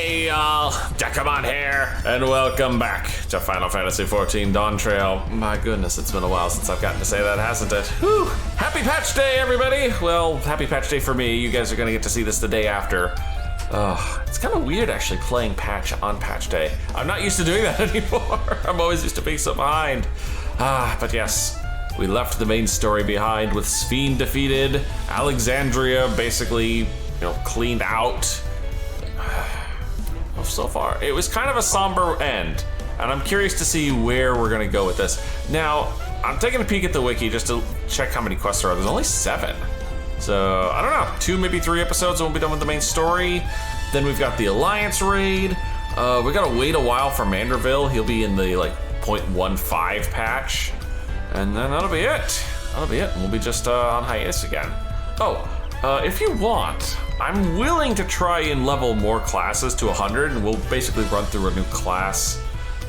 Hey y'all, Dekumon here, and welcome back to Final Fantasy XIV Dawntrail. My goodness, it's been a while since I've gotten to say that, hasn't it? Whew! Happy Patch Day, everybody! Well, happy Patch Day for me. You guys are gonna get to see this the day after. It's kind of weird actually playing patch on Patch Day. I'm not used to doing that anymore. I'm always used to being so behind. But yes, we left the main story behind with Sphene defeated, Alexandria basically, cleaned out. So far, it was kind of a somber end, and I'm curious to see where we're gonna go with this. Now, I'm taking a peek at the wiki just to check how many quests there are. There's only 7. So, I don't know, 2, maybe 3 episodes and we'll be done with the main story. Then we've got the Alliance raid. We gotta wait a while for Manderville. He'll be in the, 0.15 patch. And then that'll be it. That'll be it, and we'll be just on hiatus again. If you want, I'm willing to try and level more classes to 100, and we'll basically run through a new class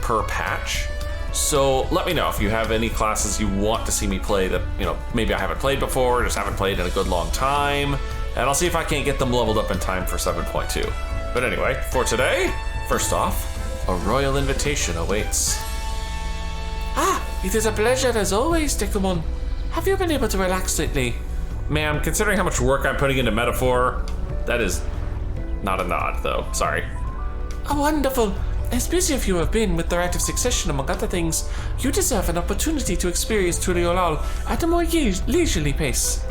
per patch. So let me know if you have any classes you want to see me play that, maybe I haven't played before, or just haven't played in a good long time, and I'll see if I can't get them leveled up in time for 7.2. But anyway, for today, first off, a royal invitation awaits. It is a pleasure as always, Dekumon. Have you been able to relax lately? Ma'am, considering how much work I'm putting into Metaphor, that is not a nod, though. Sorry. Oh, wonderful. As busy as you have been with the Rite of Succession, among other things, you deserve an opportunity to experience Tuliolal at a more leisurely pace.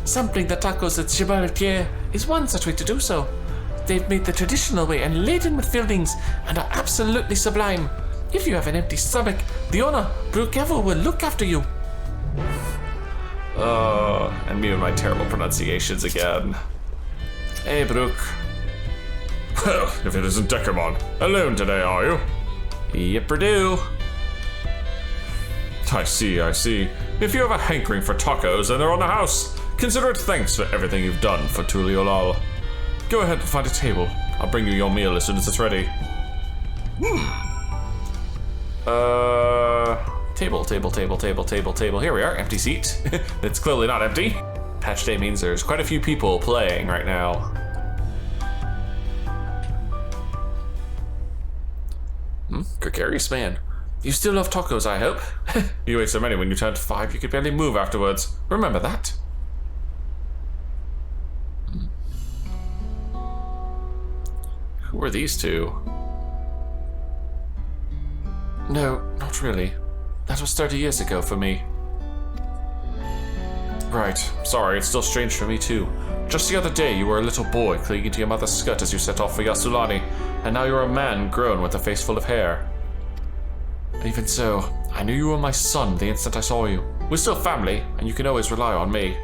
Sampling the tacos at Gibraltar is one such way to do so. They've made the traditional way and laden with fillings and are absolutely sublime. If you have an empty stomach, the owner, Brukevo, will look after you. And me and my terrible pronunciations again. Hey, Brooke. Well, if it isn't Dekumon. Alone today, are you? Yipper-do. I see. If you have a hankering for tacos and they're on the house, consider it thanks for everything you've done for Tuliolal. Go ahead and find a table. I'll bring you your meal as soon as it's ready. Table. Here we are, empty seat. It's clearly not empty. Patch Day means there's quite a few people playing right now. Gregarious man. You still love tacos, I hope? You ate so many when you turned 5 you could barely move afterwards. Remember that. Who are these two? No, not really. That was 30 years ago for me. Right, sorry, it's still strange for me too. Just the other day you were a little boy clinging to your mother's skirt as you set off for Yasulani, and now you're a man grown with a face full of hair. Even so, I knew you were my son the instant I saw you. We're still family, and you can always rely on me.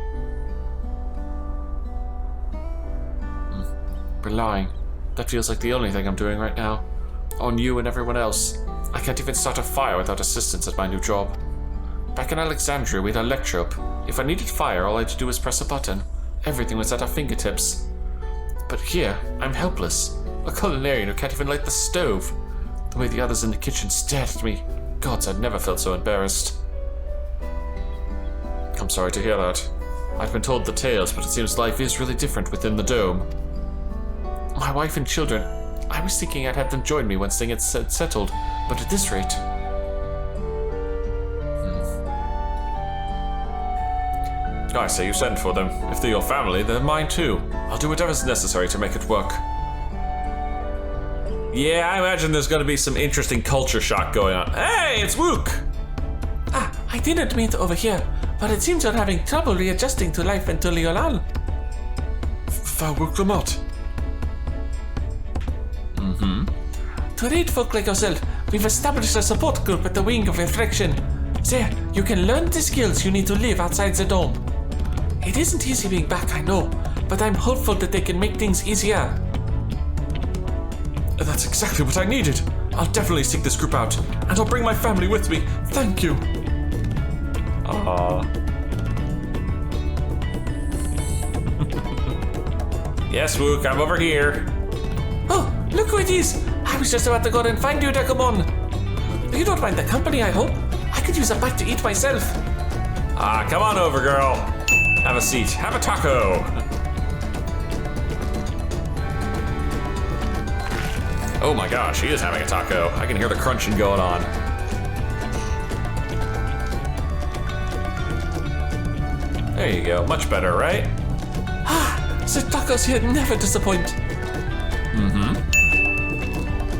Relying. That feels like the only thing I'm doing right now. On you and everyone else. I can't even start a fire without assistance at my new job. Back in Alexandria, we had a lecture up. If I needed fire, all I had to do was press a button. Everything was at our fingertips. But here, I'm helpless. A culinarian who can't even light the stove. The way the others in the kitchen stared at me. Gods, I'd never felt so embarrassed. I'm sorry to hear that. I've been told the tales, but it seems life is really different within the dome. My wife and children, I was thinking I'd have them join me once things had settled, but at this rate... I say you send for them. If they're your family, they're mine too. I'll do whatever's necessary to make it work. Yeah, I imagine there's gonna be some interesting culture shock going on. Hey, it's Wook! I didn't mean to overhear, but it seems you're having trouble readjusting to life in Tuliolal. Wook Lamont. To aid folk like yourself, we've established a support group at the wing of Reflection. There, you can learn the skills you need to live outside the dome. It isn't easy being back, I know, but I'm hopeful that they can make things easier. That's exactly what I needed. I'll definitely seek this group out, and I'll bring my family with me. Thank you. Yes, Wook, I'm over here. Oh, look who it is. I was just about to go and find you, Dekumon. You don't mind the company, I hope? I could use a bite to eat myself. Come on over, girl. Have a seat. Have a taco. Oh my gosh, he is having a taco. I can hear the crunching going on. There you go, much better, right? The tacos here never disappoint.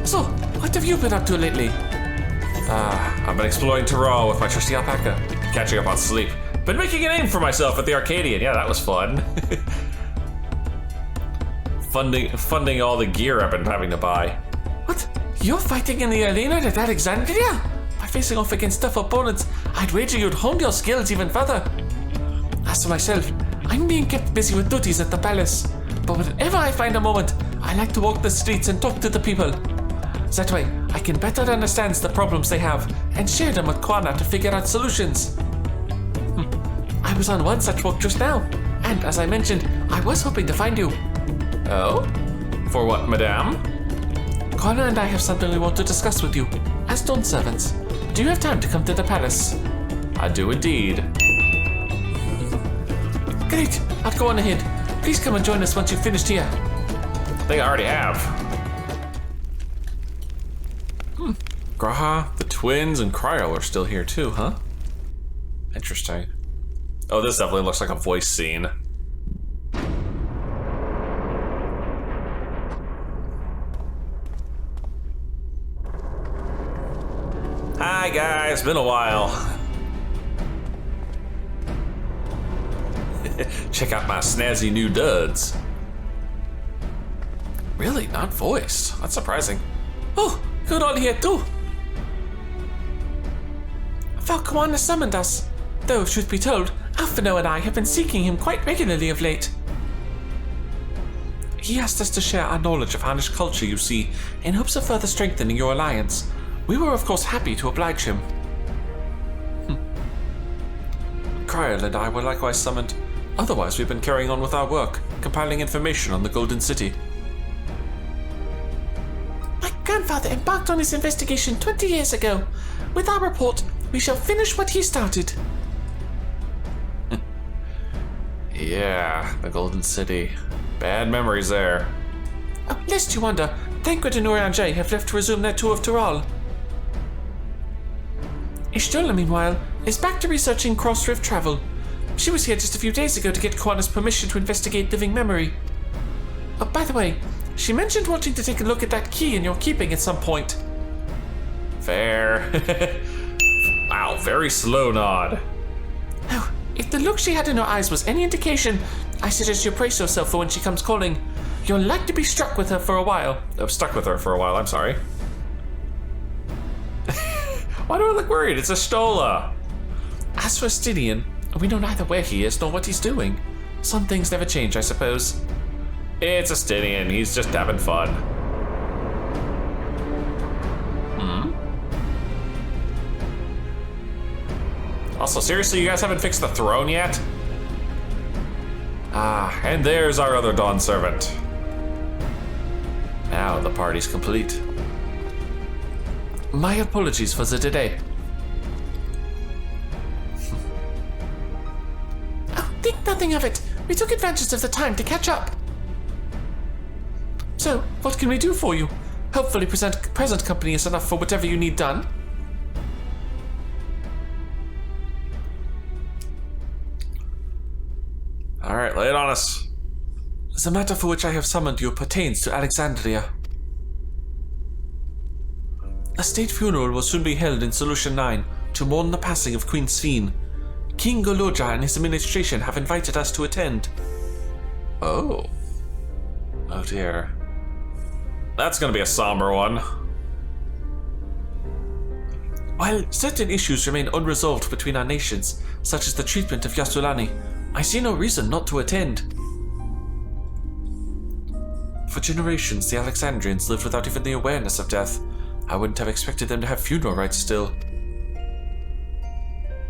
So, what have you been up to lately? I've been exploring Tyrol with my trusty alpaca, catching up on sleep. Been making a name for myself at the Arcadian. Yeah, that was fun. Funding all the gear I've been having to buy. What? You're fighting in the arena at Alexandria? By facing off against tough opponents, I'd wager you'd hone your skills even further. As for myself, I'm being kept busy with duties at the palace. But whenever I find a moment, I like to walk the streets and talk to the people. That way, I can better understand the problems they have and share them with Kwana to figure out solutions. I was on one such walk just now, and as I mentioned, I was hoping to find you. Oh? For what, madame? Kwana and I have something we want to discuss with you, as Dawn servants. Do you have time to come to the palace? I do indeed. Great, I'll go on ahead. Please come and join us once you've finished here. I think I already have. Graha, the twins, and Cryo are still here too, huh? Interesting. Oh, this definitely looks like a voice scene. Hi guys, been a while. Check out my snazzy new duds. Really, not voiced? That's surprising. Oh, good on here too. Kwana summoned us. Though, truth be told, Alphino and I have been seeking him quite regularly of late. He asked us to share our knowledge of Hannish culture, you see, in hopes of further strengthening your alliance. We were of course happy to oblige him. Kryl and I were likewise summoned. Otherwise, we've been carrying on with our work, compiling information on the Golden City. My grandfather embarked on his investigation 20 years ago. With our report, we shall finish what he started. Yeah, the Golden City. Bad memories there. Oh, lest you wonder, Thancred and Urianger have left to resume their tour of Tyrol. Ishtola, meanwhile, is back to researching cross-rift travel. She was here just a few days ago to get Kwana's permission to investigate living memory. Oh, by the way, she mentioned wanting to take a look at that key in your keeping at some point. Fair. Wow, very slow nod. Oh, if the look she had in her eyes was any indication, I suggest you brace yourself for when she comes calling. You'll like to be struck with her for a while. I'm stuck with her for a while, I'm sorry. Why do I look worried? It's a Stola. As for Stydian, we know neither where he is nor what he's doing. Some things never change, I suppose. It's a Stydian, he's just having fun. Also, seriously, you guys haven't fixed the throne yet? Ah, and there's our other Dawn servant. Now the party's complete. My apologies for the delay. Oh, think nothing of it. We took advantage of the time to catch up. So, what can we do for you? Hopefully present company is enough for whatever you need done. Alright, lay it on us. The matter for which I have summoned you pertains to Alexandria. A state funeral will soon be held in Solution 9 to mourn the passing of Queen Sphene. King Goloja and his administration have invited us to attend. Oh. Oh dear. That's gonna be a somber one. While certain issues remain unresolved between our nations, such as the treatment of Yasulani, I see no reason not to attend. For generations, the Alexandrians lived without even the awareness of death. I wouldn't have expected them to have funeral rites still.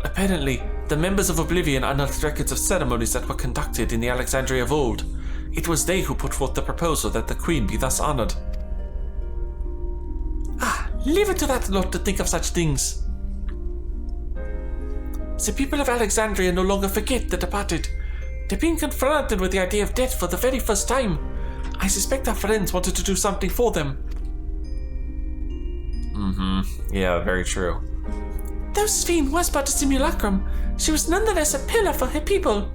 Apparently, the members of Oblivion unearthed records of ceremonies that were conducted in the Alexandria of old. It was they who put forth the proposal that the Queen be thus honored. Leave it to that lot to think of such things. The people of Alexandria no longer forget the departed. They're being confronted with the idea of death for the very first time. I suspect our friends wanted to do something for them. Yeah, very true. Though Sphene was but a simulacrum, she was nonetheless a pillar for her people.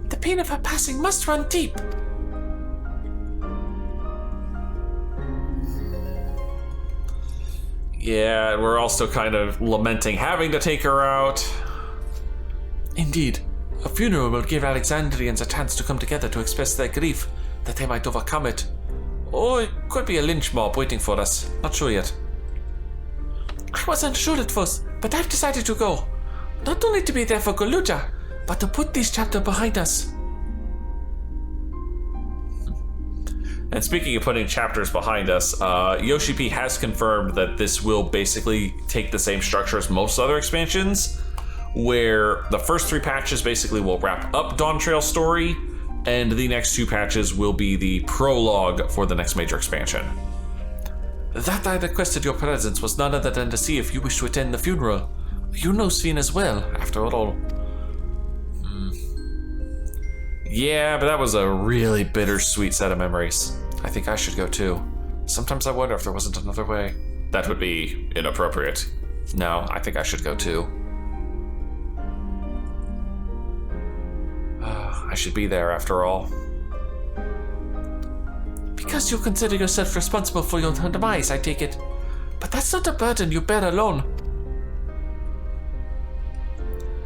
The pain of her passing must run deep. Yeah, we're also kind of lamenting having to take her out. Indeed, a funeral will give Alexandrians a chance to come together to express their grief, that they might overcome it. Or it could be a lynch mob waiting for us. Not sure yet. I wasn't sure at first, but I've decided to go. Not only to be there for Goluja, but to put this chapter behind us. And speaking of putting chapters behind us, Yoshi P has confirmed that this will basically take the same structure as most other expansions, where the first 3 patches basically will wrap up Dawntrail's story, and the next 2 patches will be the prologue for the next major expansion. That I requested your presence was none other than to see if you wish to attend the funeral. You know Sphene as well, after all. Yeah, but that was a really bittersweet set of memories. I think I should go too. Sometimes I wonder if there wasn't another way. That would be inappropriate. No, I think I should go too. I should be there after all. Because you consider yourself responsible for your demise, I take it. But that's not a burden you bear alone.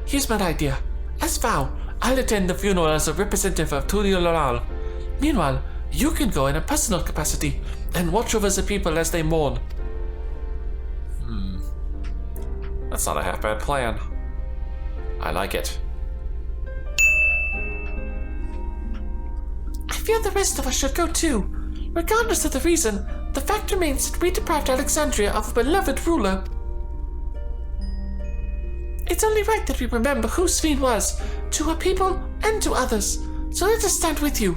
Here's my idea. As vow, I'll attend the funeral as a representative of Turio. Meanwhile, you can go in a personal capacity and watch over the people as they mourn. That's not a half bad plan. I like it. I feel the rest of us should go too. Regardless of the reason, the fact remains that we deprived Alexandria of a beloved ruler. It's only right that we remember who Sphene was, to her people and to others. So let us stand with you.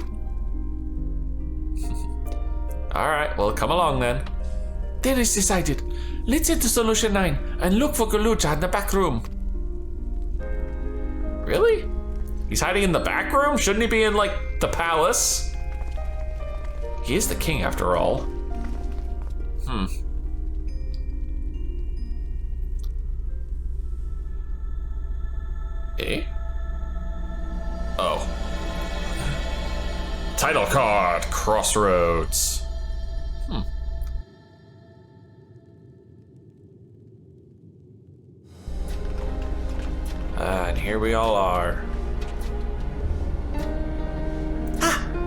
Alright, well, come along then. Then it's decided. Let's head to Solution 9 and look for Goluja in the back room. Really? He's hiding in the back room? Shouldn't he be in, like, the palace? He is the king, after all. Eh? Oh. Title card, Crossroads. And here we all are.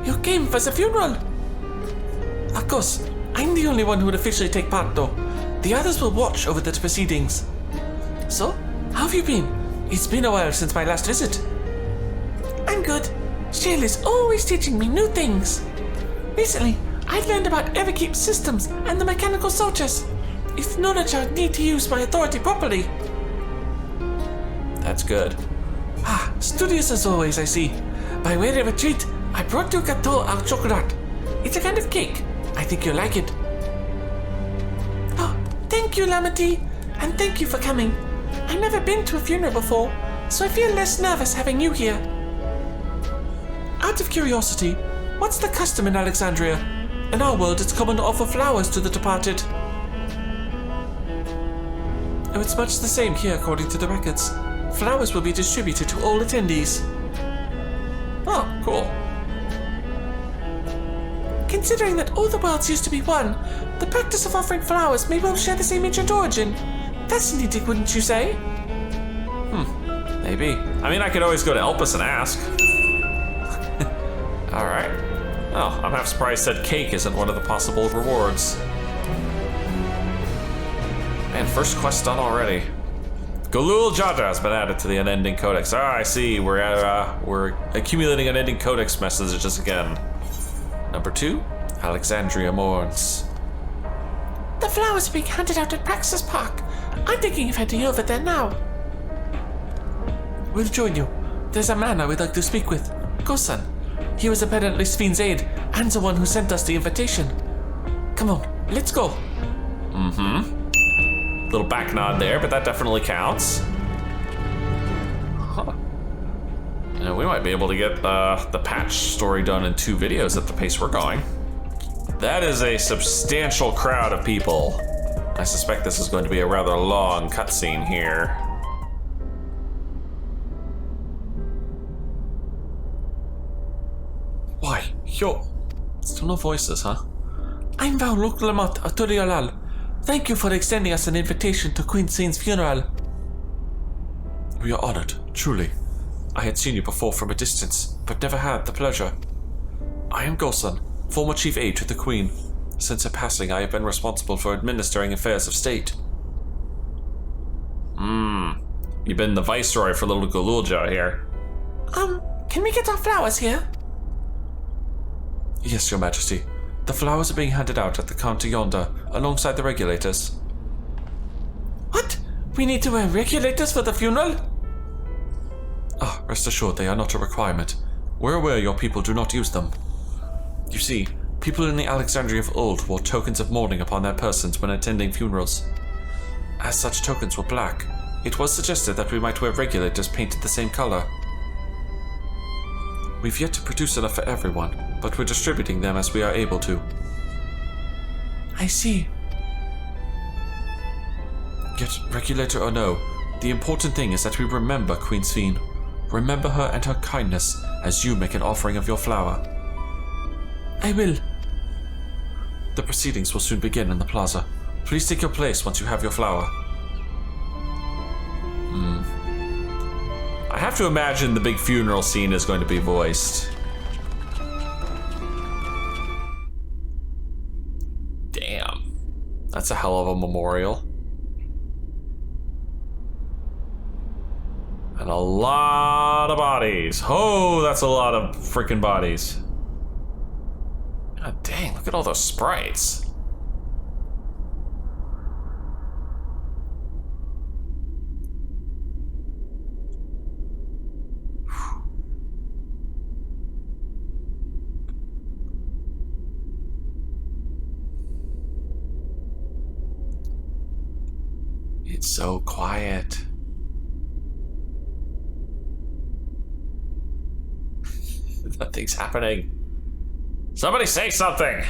You came for the funeral. Of course, I'm the only one who would officially take part though. The others will watch over the proceedings. So, how have you been? It's been a while since my last visit. I'm good. Shale is always teaching me new things. Recently, I learned about Everkeep's systems and the mechanical soldiers. If knowledge I need to use my authority properly. That's good. Studious as always, I see. By way of a treat, I brought you gâteau au chocolat. It's a kind of cake. I think you'll like it. Oh, thank you, Lamity. And thank you for coming. I've never been to a funeral before, so I feel less nervous having you here. Out of curiosity, what's the custom in Alexandria? In our world, it's common to offer flowers to the departed. Oh, it's much the same here according to the records. Flowers will be distributed to all attendees. Oh, cool. Considering that all the worlds used to be one, the practice of offering flowers may well share the same ancient origin. Fascinating, wouldn't you say? Maybe. I mean, I could always go to Elpis and ask. Alright. Oh, I'm half surprised that cake isn't one of the possible rewards. Man, first quest done already. Golul Jaja has been added to the Unending Codex. I see. We're accumulating Unending Codex messages again. Number 2, Alexandria Mourns. The flowers are being handed out at Praxis Park. I'm thinking of heading over there now. We'll join you. There's a man I would like to speak with. Gosan. He was apparently Sphene's aide and the one who sent us the invitation. Come on, let's go. Little back nod there, but that definitely counts. And we might be able to get the patch story done in 2 videos at the pace we're going. That is a substantial crowd of people. I suspect this is going to be a rather long cutscene here. Why? Yo. Still no voices, huh? I'm Val Lamont of Turiolal. Thank you for extending us an invitation to Queen Sphene funeral. We are honored, truly. I had seen you before from a distance, but never had the pleasure. I am Gosan, former chief aide to the Queen. Since her passing, I have been responsible for administering affairs of state. You've been the viceroy for little Gululja here. Can we get our flowers here? Yes, your majesty. The flowers are being handed out at the counter yonder, alongside the regulators. What? We need to wear regulators for the funeral? Rest assured they are not a requirement. We're aware your people do not use them. You see, people in the Alexandria of old wore tokens of mourning upon their persons when attending funerals. As such tokens were black, it was suggested that we might wear regulators painted the same color. We've yet to produce enough for everyone, but we're distributing them as we are able to. I see. Yet, regulator or no, the important thing is that we remember Queen Sphene. Remember her and her kindness as you make an offering of your flower. I will. The proceedings will soon begin in the plaza. Please take your place once you have your flower. I have to imagine the big funeral scene is going to be voiced. Damn. That's a hell of a memorial. And a lot of bodies. Oh, that's a lot of freaking bodies. God dang, look at all those sprites. It's so quiet. Nothing's happening. Somebody say something!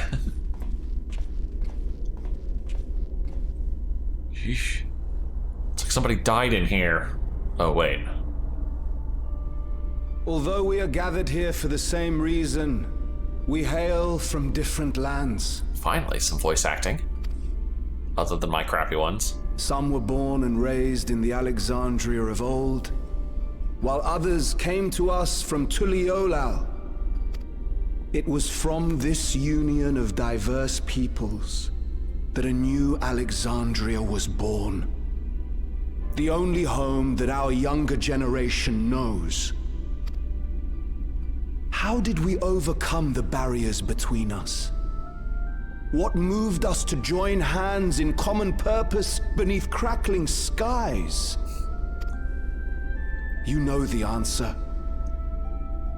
Sheesh. It's like somebody died in here. Oh, wait. Although we are gathered here for the same reason, we hail from different lands. Finally, some voice acting. Other than my crappy ones. Some were born and raised in the Alexandria of old, while others came to us from Tuliolal. It was from this union of diverse peoples that a new Alexandria was born. The only home that our younger generation knows. How did we overcome the barriers between us? What moved us to join hands in common purpose beneath crackling skies? You know the answer.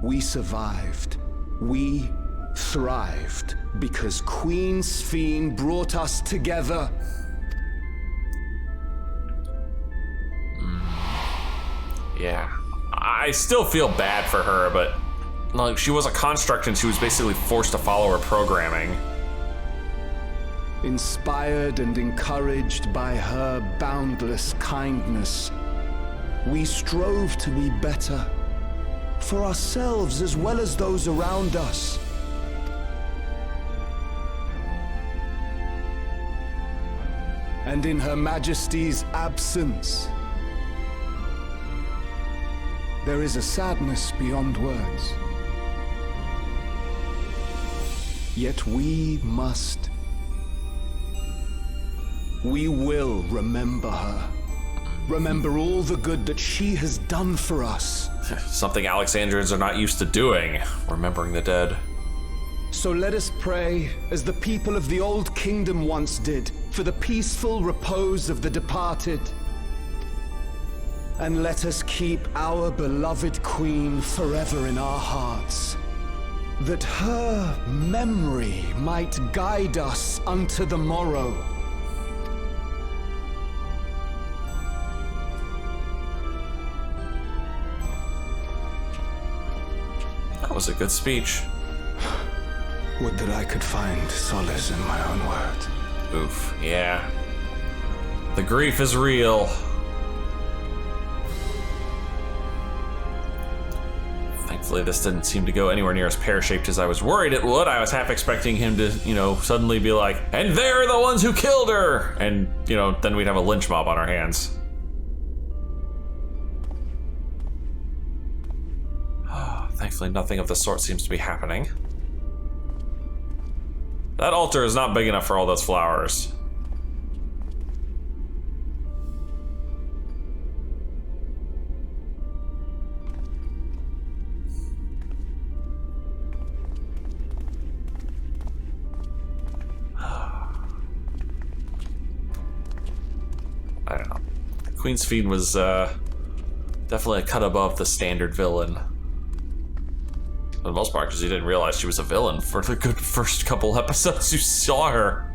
We survived. We thrived because Queen Sphene brought us together. Yeah. I still feel bad for her, but like she was a construct and she was basically forced to follow her programming. Inspired and encouraged by her boundless kindness, we strove to be better. For ourselves as well as those around us. And in Her Majesty's absence, there is a sadness beyond words. Yet we will remember her. Remember all the good that she has done for us. Something Alexandrians are not used to doing, remembering the dead. So let us pray, as the people of the Old Kingdom once did, for the peaceful repose of the departed. And let us keep our beloved Queen forever in our hearts, that her memory might guide us unto the morrow. That was a good speech. Would that I could find solace in my own words. Oof, yeah. The grief is real. Thankfully, this didn't seem to go anywhere near as pear-shaped as I was worried it would. I was half expecting him to, suddenly be like, and they're the ones who killed her! And, then we'd have a lynch mob on our hands. Thankfully, nothing of the sort seems to be happening. That altar is not big enough for all those flowers. I don't know. Queen Sphene was definitely a cut above the standard villain. For the most part, because you didn't realize she was a villain for the good first couple episodes you saw her.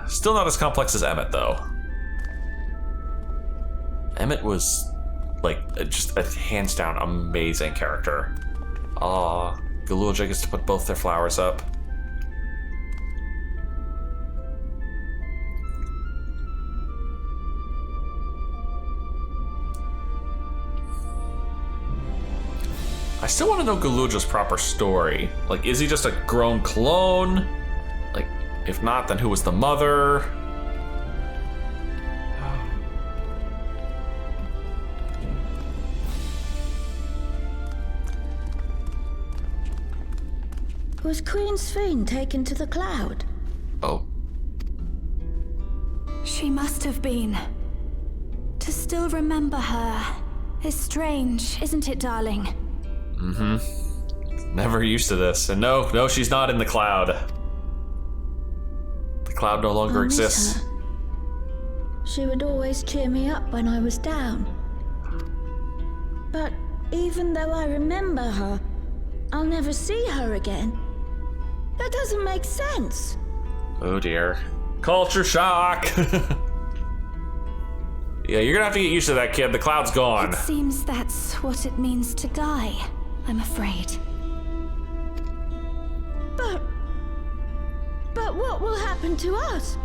Still not as complex as Emmett, though. Emmett was, just a hands-down amazing character. Aw, Galulja gets to put both their flowers up. I still want to know Galulja's proper story. Is he just a grown clone? If not, then who was the mother? Was Queen Sphene taken to the cloud? Oh. She must have been. To still remember her is strange, isn't it, darling? Mm-hmm. Never used to this. And no, she's not in the cloud. The cloud no longer exists. Her. She would always cheer me up when I was down. But even though I remember her, I'll never see her again. That doesn't make sense. Oh dear. Culture shock! Yeah, you're gonna have to get used to that, kid. The cloud's gone. It seems that's what it means to die, I'm afraid. But what will happen to us?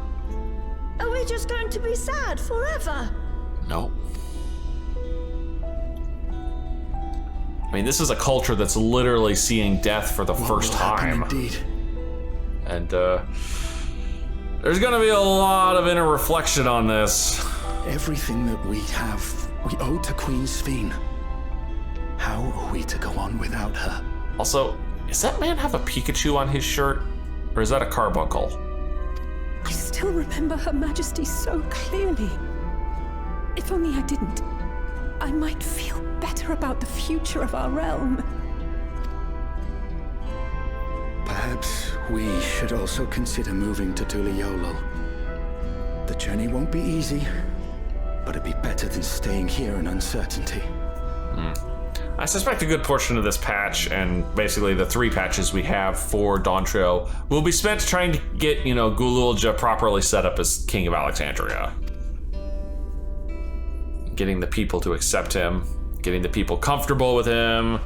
Are we just going to be sad forever? No. I mean, this is a culture that's literally seeing death for the first time. Indeed. And, there's gonna be a lot of inner reflection on this. Everything that we have, we owe to Queen Sphene. How are we to go on without her? Also, does that man have a Pikachu on his shirt? Or is that a carbuncle? I still remember Her Majesty so clearly. If only I didn't, I might feel better about the future of our realm. Perhaps we should also consider moving to Tuliyollal. The journey won't be easy, but it'd be better than staying here in uncertainty. I suspect a good portion of this patch, and basically the 3 patches we have for Dawntrail, will be spent trying to get, Galulja properly set up as King of Alexandria. Getting the people to accept him, getting the people comfortable with him,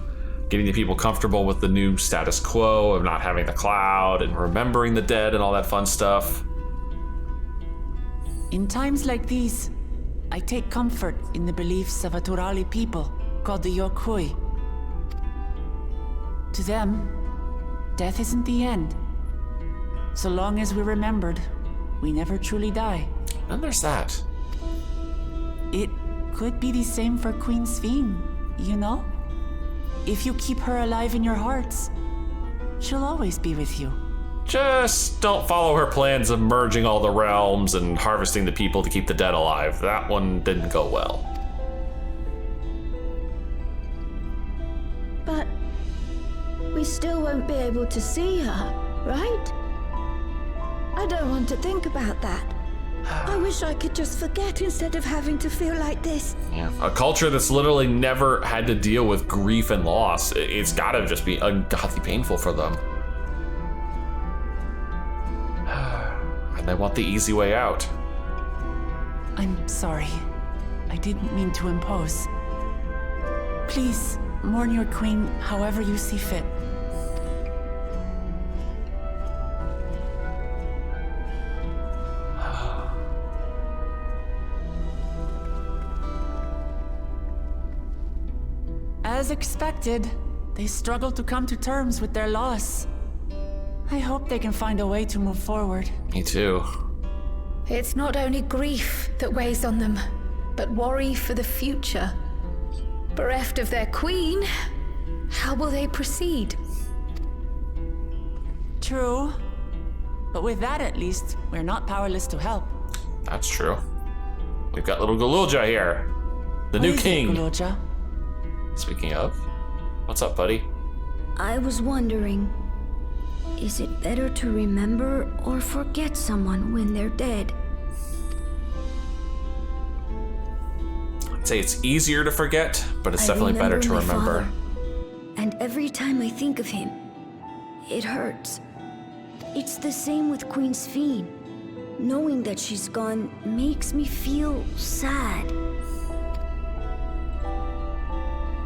getting the people comfortable with the new status quo of not having the cloud, and remembering the dead and all that fun stuff. In times like these, I take comfort in the beliefs of a Turali people called the Yokui. To them, death isn't the end. So long as we're remembered, we never truly die. And there's that. It could be the same for Queen Sphene, If you keep her alive in your hearts, she'll always be with you. Just don't follow her plans of merging all the realms and harvesting the people to keep the dead alive. That one didn't go well. But we still won't be able to see her, right? I don't want to think about that. I wish I could just forget instead of having to feel like this. Yeah, a culture that's literally never had to deal with grief and loss. It's gotta just be ungodly painful for them. And they want the easy way out. I'm sorry. I didn't mean to impose. Please, mourn your queen however you see fit. As expected, they struggle to come to terms with their loss. I hope they can find a way to move forward. Me too. It's not only grief that weighs on them, but worry for the future. Bereft of their queen, how will they proceed? True. But with that at least, we're not powerless to help. That's true. We've got little Gululja here. The new king. Gululja? Speaking of, what's up, buddy? I was wondering, is it better to remember or forget someone when they're dead? I'd say it's easier to forget, but it's definitely better to remember. Father, and every time I think of him, it hurts. It's the same with Queen Sphene. Knowing that she's gone makes me feel sad.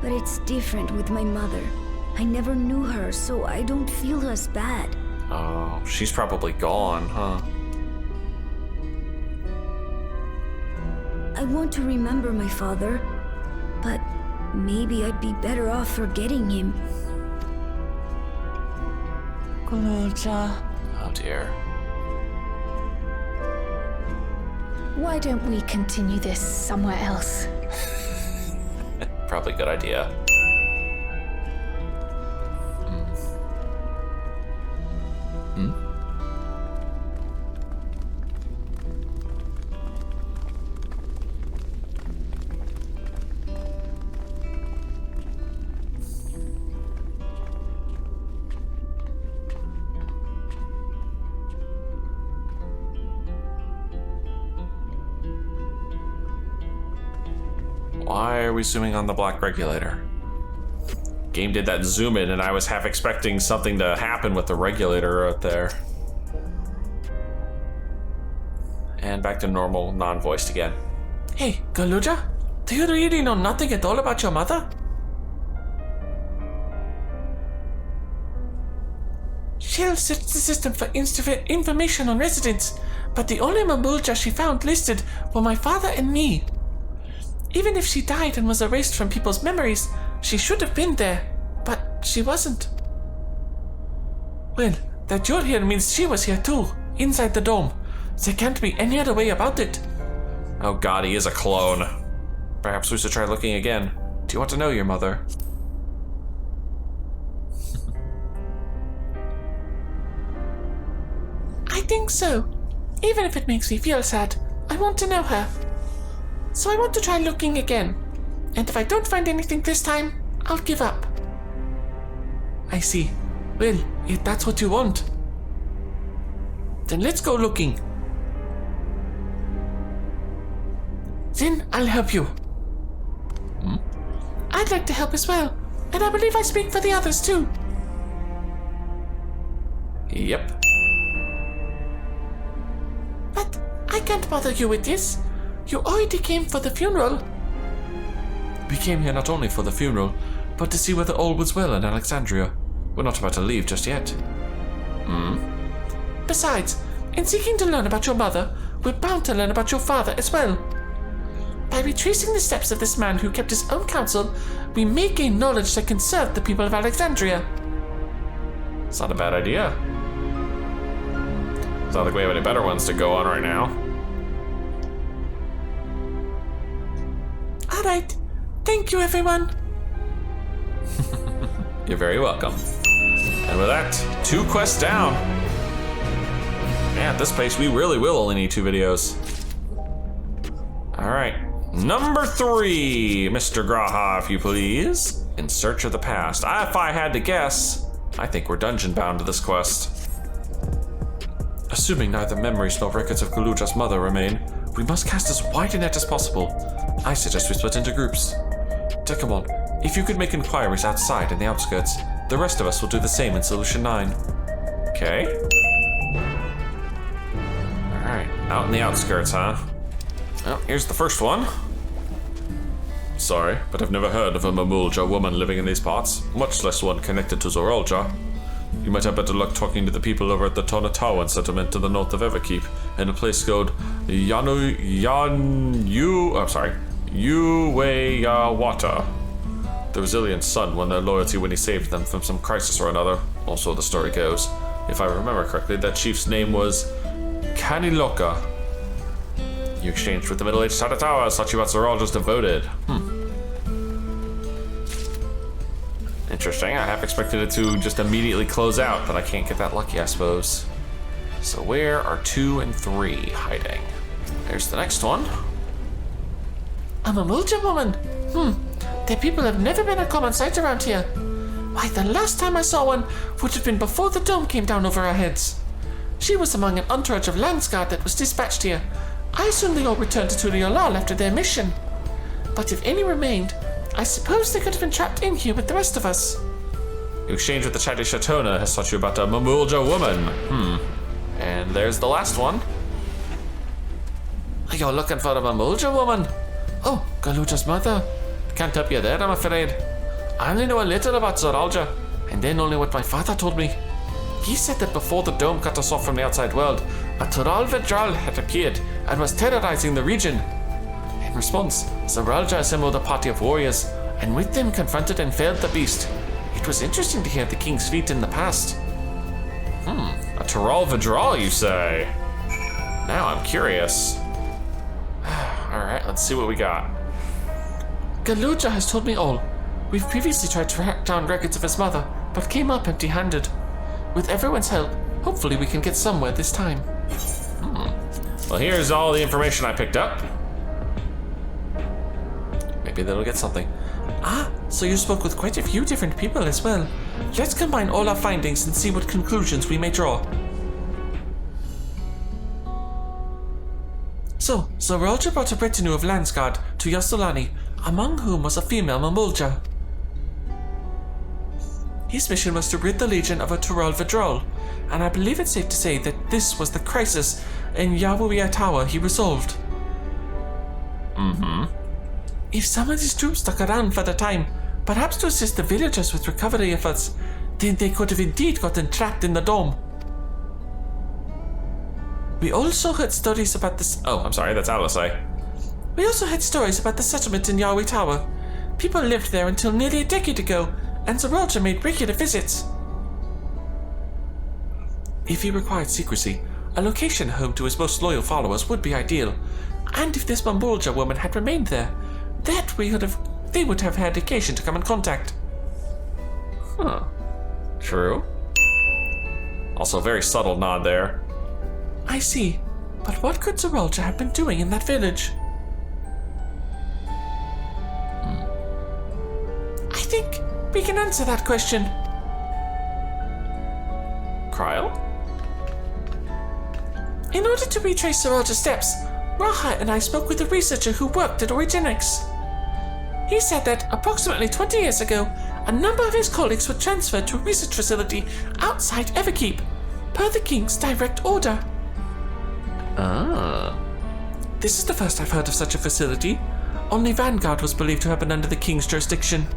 But it's different with my mother. I never knew her, so I don't feel as bad. Oh, she's probably gone, huh? I want to remember my father, but maybe I'd be better off forgetting him. Gululja. Oh dear. Why don't we continue this somewhere else? Probably a good idea. Why are we zooming on the black regulator? Game did that zoom in and I was half expecting something to happen with the regulator out there. And back to normal, non-voiced again. Hey, Gululja, do you really know nothing at all about your mother? Shell searched the system for information on residents, but the only Mamulja she found listed were my father and me. Even if she died and was erased from people's memories, she should have been there, but she wasn't. Well, that you're here means she was here too, inside the dome. There can't be any other way about it. Oh god, he is a clone. Perhaps we should try looking again. Do you want to know your mother? I think so. Even if it makes me feel sad, I want to know her. So I want to try looking again. And if I don't find anything this time, I'll give up. I see. Well, if that's what you want, then let's go looking. Then I'll help you. I'd like to help as well, and I believe I speak for the others too. Yep. But I can't bother you with this. You already came for the funeral. We came here not only for the funeral, but to see whether all was well in Alexandria. We're not about to leave just yet. Besides, in seeking to learn about your mother, we're bound to learn about your father as well. By retracing the steps of this man who kept his own counsel, we may gain knowledge that can serve the people of Alexandria. It's not a bad idea. It's not like we have any better ones to go on right now. Alright. Thank you, everyone. You're very welcome. And with that, 2 quests down. Man, at this pace, we really will only need 2 videos. Alright. Number 3, Mr. Graha, if you please. In search of the past. If I had to guess, I think we're dungeon bound to this quest. Assuming neither memories nor records of Gululja's mother remain, we must cast as wide a net as possible. I suggest we split into groups. Dekumon, if you could make inquiries outside in the outskirts, the rest of us will do the same in Solution 9. Okay. Alright, out in the outskirts, huh? Well, here's the first one. Sorry, but I've never heard of a Mamulja woman living in these parts, much less one connected to Zoralja. You might have better luck talking to the people over at the Tonatawan settlement to the north of Everkeep, in a place called Yuweyawata. the resilient son won their loyalty when he saved them from some crisis or another. Also, the story goes, if I remember correctly, that chief's name was Kaniloka. You exchanged with the middle-aged Tatatawa, Sachibatsu are all just devoted. Interesting, I half expected it to just immediately close out, but I can't get that lucky, I suppose. So where are 2 and 3 hiding? There's the next one. A Mamulja woman? The people have never been a common sight around here. Why, the last time I saw one would have been before the dome came down over our heads. She was among an entourage of Landsguard that was dispatched here. I assume they all returned to Tuliolal after their mission. But if any remained, I suppose they could have been trapped in here with the rest of us. You exchange with the Chatty Shatona has taught you about a Mamulja woman. And there's the last one. Are you looking for a Mamulja woman? Oh, Galuja's mother. Can't help you there, I'm afraid. I only know a little about Zoralja, and then only what my father told me. He said that before the dome cut us off from the outside world, a Tural Vedral had appeared and was terrorizing the region. In response, Zoralja assembled a party of warriors, and with them confronted and felled the beast. It was interesting to hear the king's feat in the past. A Tural Vedral, you say? Now I'm curious. Alright, let's see what we got. Galuja has told me all. We've previously tried to track down records of his mother, but came up empty-handed. With everyone's help, hopefully we can get somewhere this time. Well, here's all the information I picked up. Maybe that'll get something. Ah, so you spoke with quite a few different people as well. Let's combine all our findings and see what conclusions we may draw. So, Zoralja brought a retinue of Landsguard to Yasulani, among whom was a female Mamulja. His mission was to rid the Legion of a Tural Vedral, and I believe it's safe to say that this was the crisis in Yuweyawata he resolved. If some of his troops stuck around for the time, perhaps to assist the villagers with recovery efforts, then they could have indeed gotten trapped in the dome. We also heard stories about this. Oh, I'm sorry, that's Alisai. We also had stories about the settlement in Yahweh Tower. People lived there until nearly a decade ago, and Zoralja made regular visits. If he required secrecy, a location home to his most loyal followers would be ideal. And if this Mamulja woman had remained there, they would have had occasion to come in contact. True. Also, a very subtle nod there. I see. But what could Zoralja have been doing in that village? I think we can answer that question. Kryl? In order to retrace Zoralja's steps, Raha and I spoke with a researcher who worked at Originix. He said that approximately 20 years ago, a number of his colleagues were transferred to a research facility outside Everkeep, per the king's direct order. This is the first I've heard of such a facility. Only Vanguard was believed to have been under the king's jurisdiction.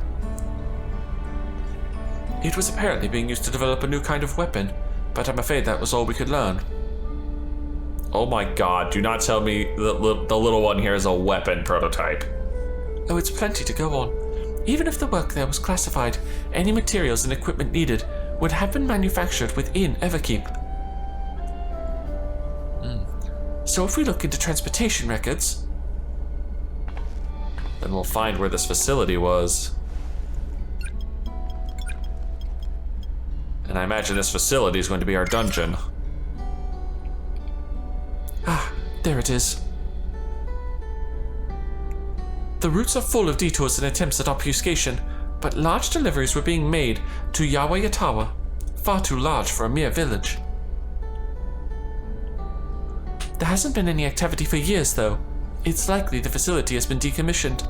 It was apparently being used to develop a new kind of weapon, but I'm afraid that was all we could learn. Oh my god, do not tell me the little one here is a weapon prototype. Oh, it's plenty to go on. Even if the work there was classified, any materials and equipment needed would have been manufactured within Everkeep. So if we look into transportation records, then we'll find where this facility was. And I imagine this facility is going to be our dungeon. Ah, there it is. The routes are full of detours and attempts at obfuscation, but large deliveries were being made to Yuweyawata, far too large for a mere village. There hasn't been any activity for years, though. It's likely the facility has been decommissioned.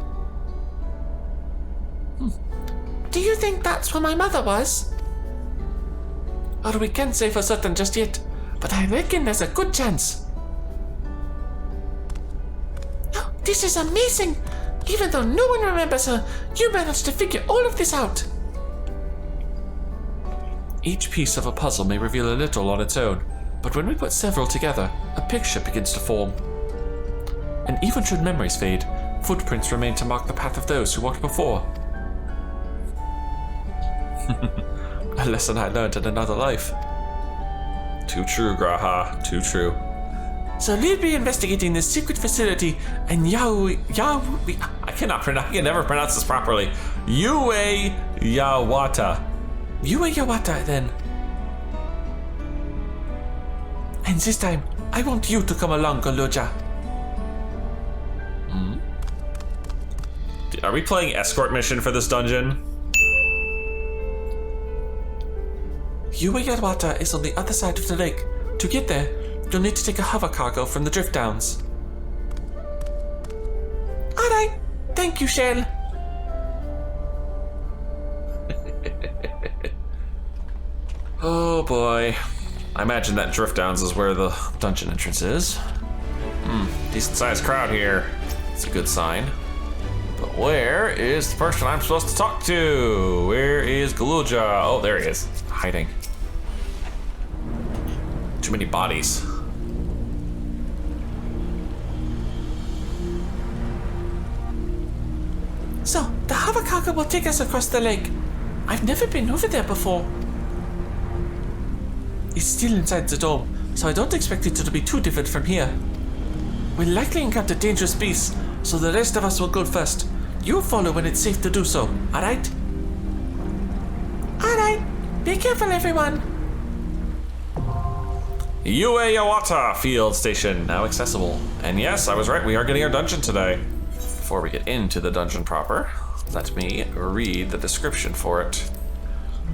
Do you think that's where my mother was? Or we can't say for certain just yet, but I reckon there's a good chance. Oh, this is amazing! Even though no one remembers her, you managed to figure all of this out. Each piece of a puzzle may reveal a little on its own, but when we put several together, a picture begins to form. And even should memories fade, footprints remain to mark the path of those who walked before. A lesson I learned in another life. Too true, Graha. Too true. So we'll be investigating this secret facility and I can never pronounce this properly. Yuweyawata. Yuweyawata then. And this time, I want you to come along, Goloja. Are we playing escort mission for this dungeon? Yuweyawata is on the other side of the lake. To get there, you'll need to take a hover cargo from the drift downs. Alright, thank you, Shell. Oh boy. I imagine that drift downs is where the dungeon entrance is. Decent sized crowd here. It's a good sign. But where is the person I'm supposed to talk to? Where is Galuja? Oh, there he is. Hiding. Too many bodies. So, the hover cargo will take us across the lake. I've never been over there before. It's still inside the dome, so I don't expect it to be too different from here. We'll likely encounter dangerous beasts, so the rest of us will go first. You follow when it's safe to do so, alright? Alright, be careful everyone. Yuweyawata Field Station, now accessible. And yes, I was right, we are getting our dungeon today. Before we get into the dungeon proper, let me read the description for it.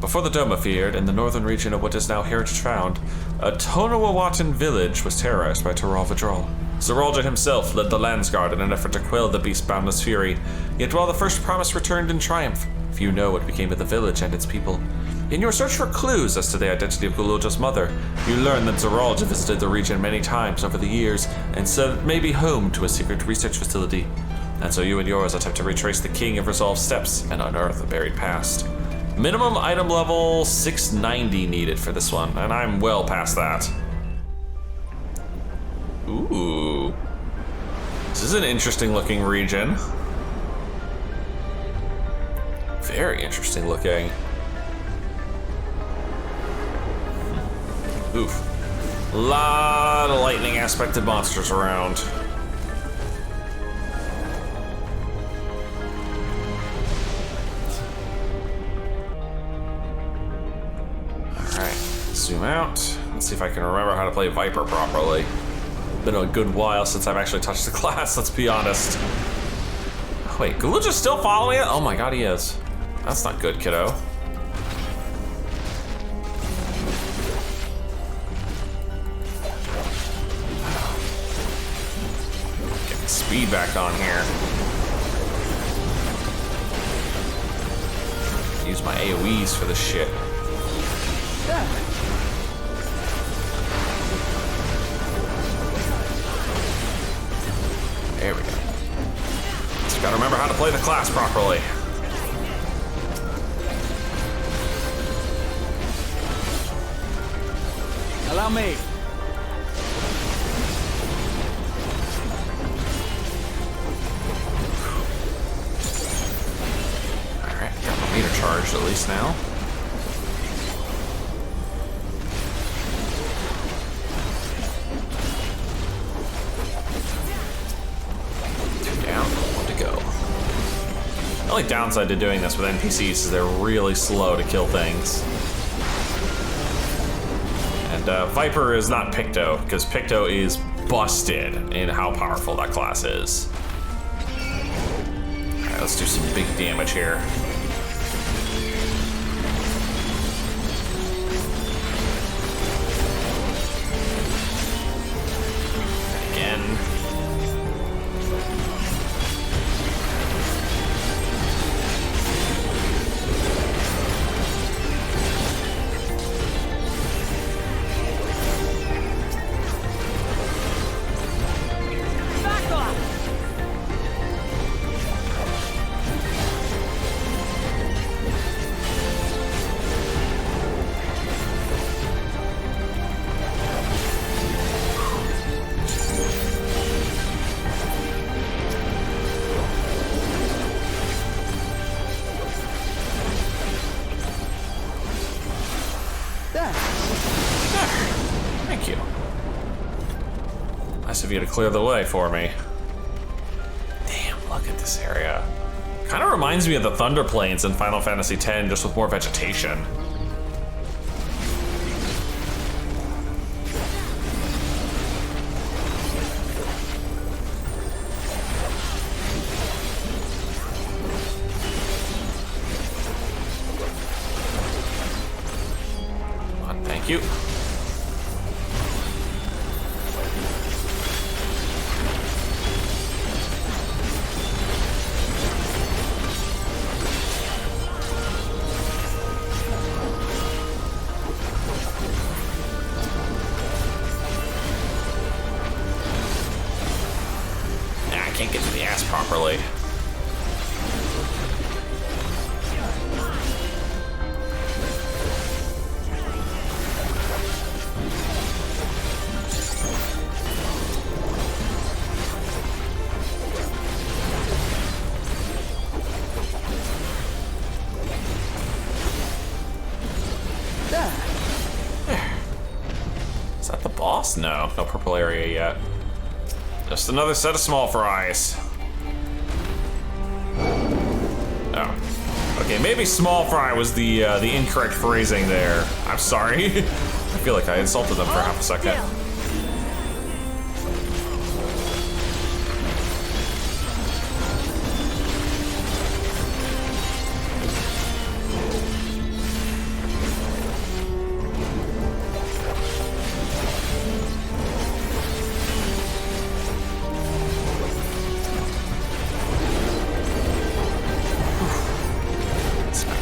Before the dome appeared, in the northern region of what is now Heritage Found, a Tonawawatan village was terrorized by Taral Vidral. Zeralda himself led the Landsguard in an effort to quell the beast's boundless fury, yet while the first promise returned in triumph, few know what became of the village and its people. In your search for clues as to the identity of Guluja's mother, you learn that Zeralda visited the region many times over the years and said it may be home to a secret research facility. And so you and yours attempt to retrace the King of Resolve steps and unearth the buried past. Minimum item level 690 needed for this one, and I'm well past that. Ooh. This is an interesting looking region. Very interesting looking. Oof. Lot of lightning aspected monsters around. Zoom out. Let's see if I can remember how to play Viper properly. Been a good while since I've actually touched the class, let's be honest. Wait, Galuja's still following it? Oh my god, he is. That's not good, kiddo. Get the speed back on here. Use my AoEs for this shit. There we go. Just gotta remember how to play the class properly. Allow me. Alright, got my meter charged at least now. The only downside to doing this with NPCs is they're really slow to kill things. And Viper is not Picto, because Picto is busted in how powerful that class is. Alright, let's do some big damage here. Again. Nice of you to clear the way for me. Damn, look at this area. Kind of reminds me of the Thunder Plains in Final Fantasy X, just with more vegetation. Thank you. I can't get to the ass properly. Is that the boss? No, no purple area yet. Just another set of small fries. Oh. Okay, maybe small fry was the incorrect phrasing there. I'm sorry. I feel like I insulted them for half a second.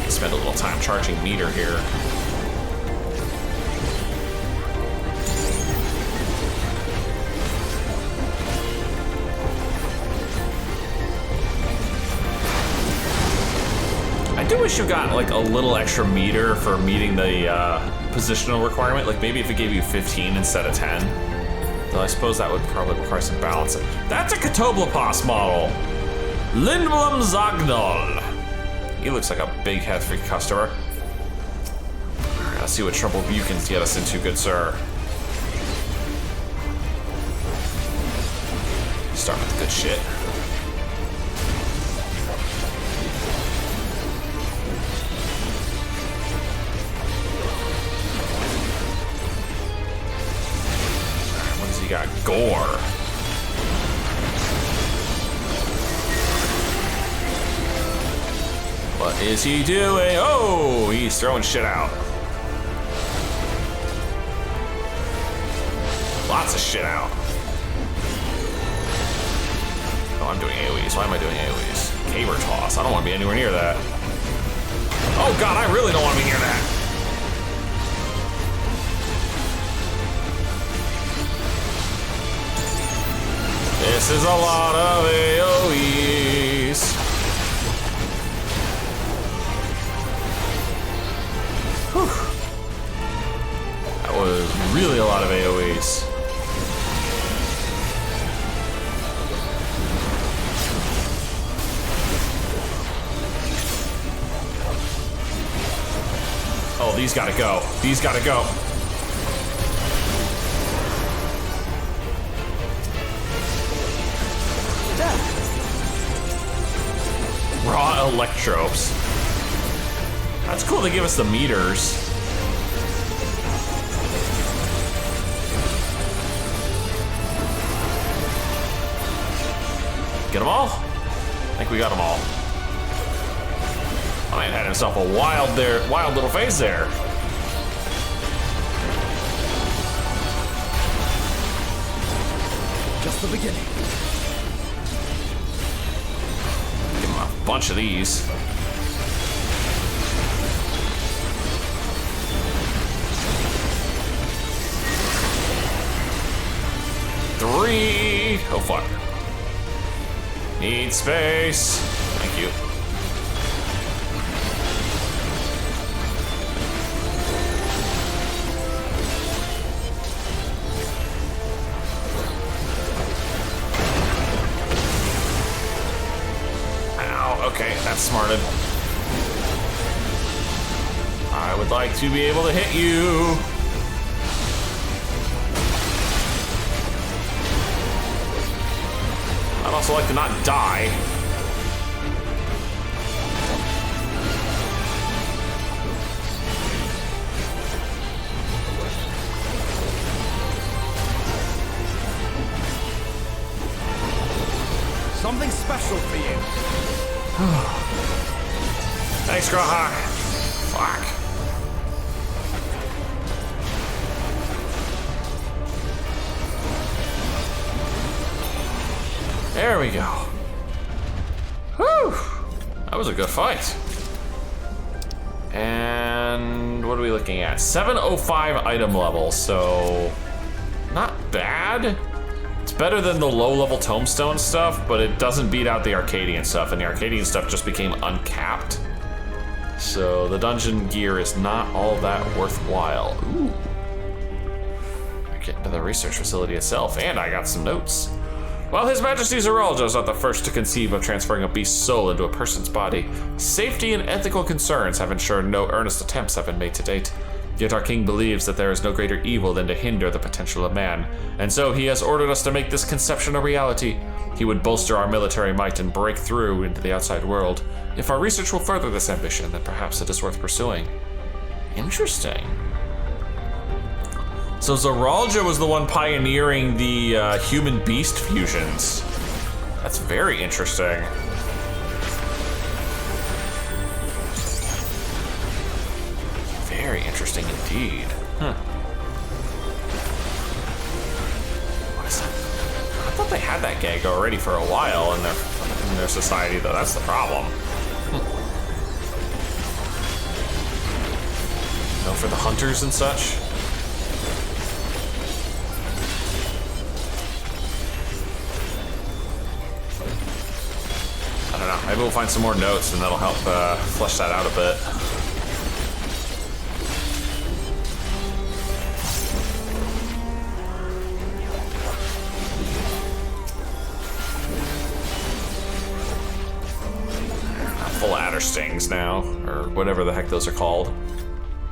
Spend a little time charging meter here. I do wish you got like a little extra meter for meeting the positional requirement. Like maybe if it gave you 15 instead of 10. Though I suppose that would probably require some balancing. That's a Catoblepas model. Lindblom Zagnol. He looks like a big head-free customer. Alright, let's see what trouble you can get us into, good sir. Start with the good shit. What does he got? Gore. What is he doing? Oh, he's throwing shit out. Lots of shit out. Oh, I'm doing AoEs. Why am I doing AoEs? Caber toss. I don't want to be anywhere near that. Oh god, I really don't want to be near that. This is a lot of AoEs. That was really a lot of AoEs. Oh, these gotta go. These gotta go. Raw electropes. That's cool they give us the meters. Get them all? I think we got them all. I had himself a wild little phase there. Just the beginning. Give him a bunch of these. Three. Oh fuck. Need space. Thank you. Ow, okay, that's smarted. I would like to be able to hit you. also like to not die. Something special for you. Thanks, Grahawk. Fuck. There we go. Whew. That was a good fight. And what are we looking at? 705 item level, so not bad. It's better than the low-level tombstone stuff, but it doesn't beat out the Arcadian stuff, and the Arcadian stuff just became uncapped. So the dungeon gear is not all that worthwhile. Ooh. I get into the research facility itself, and I got some notes. While His Majesty Zeraldo is not the first to conceive of transferring a beast's soul into a person's body, safety and ethical concerns have ensured no earnest attempts have been made to date. Yet our king believes that there is no greater evil than to hinder the potential of man, and so he has ordered us to make this conception a reality. He would bolster our military might and break through into the outside world. If our research will further this ambition, then perhaps it is worth pursuing. Interesting. So Zeraldo was the one pioneering the human-beast fusions. That's very interesting. Very interesting indeed. Huh. What is that? I thought they had that gag already for a while in their society, though. That's the problem. No, for the hunters and such. I don't know. Maybe we'll find some more notes, and that'll help flesh that out a bit. Full adder stings now, or whatever the heck those are called.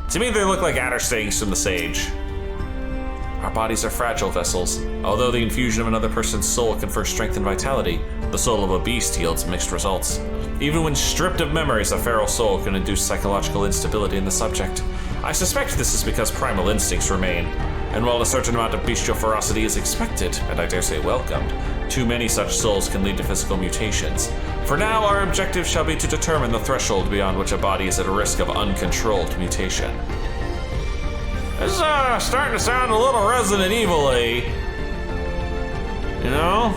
To me, they look like adder stings from the Sage. Our bodies are fragile vessels. Although the infusion of another person's soul confers strength and vitality, the soul of a beast yields mixed results. Even when stripped of memories, a feral soul can induce psychological instability in the subject. I suspect this is because primal instincts remain, and while a certain amount of bestial ferocity is expected, and I dare say welcomed, too many such souls can lead to physical mutations. For now, our objective shall be to determine the threshold beyond which a body is at risk of uncontrolled mutation. This is starting to sound a little Resident Evil-y, you know?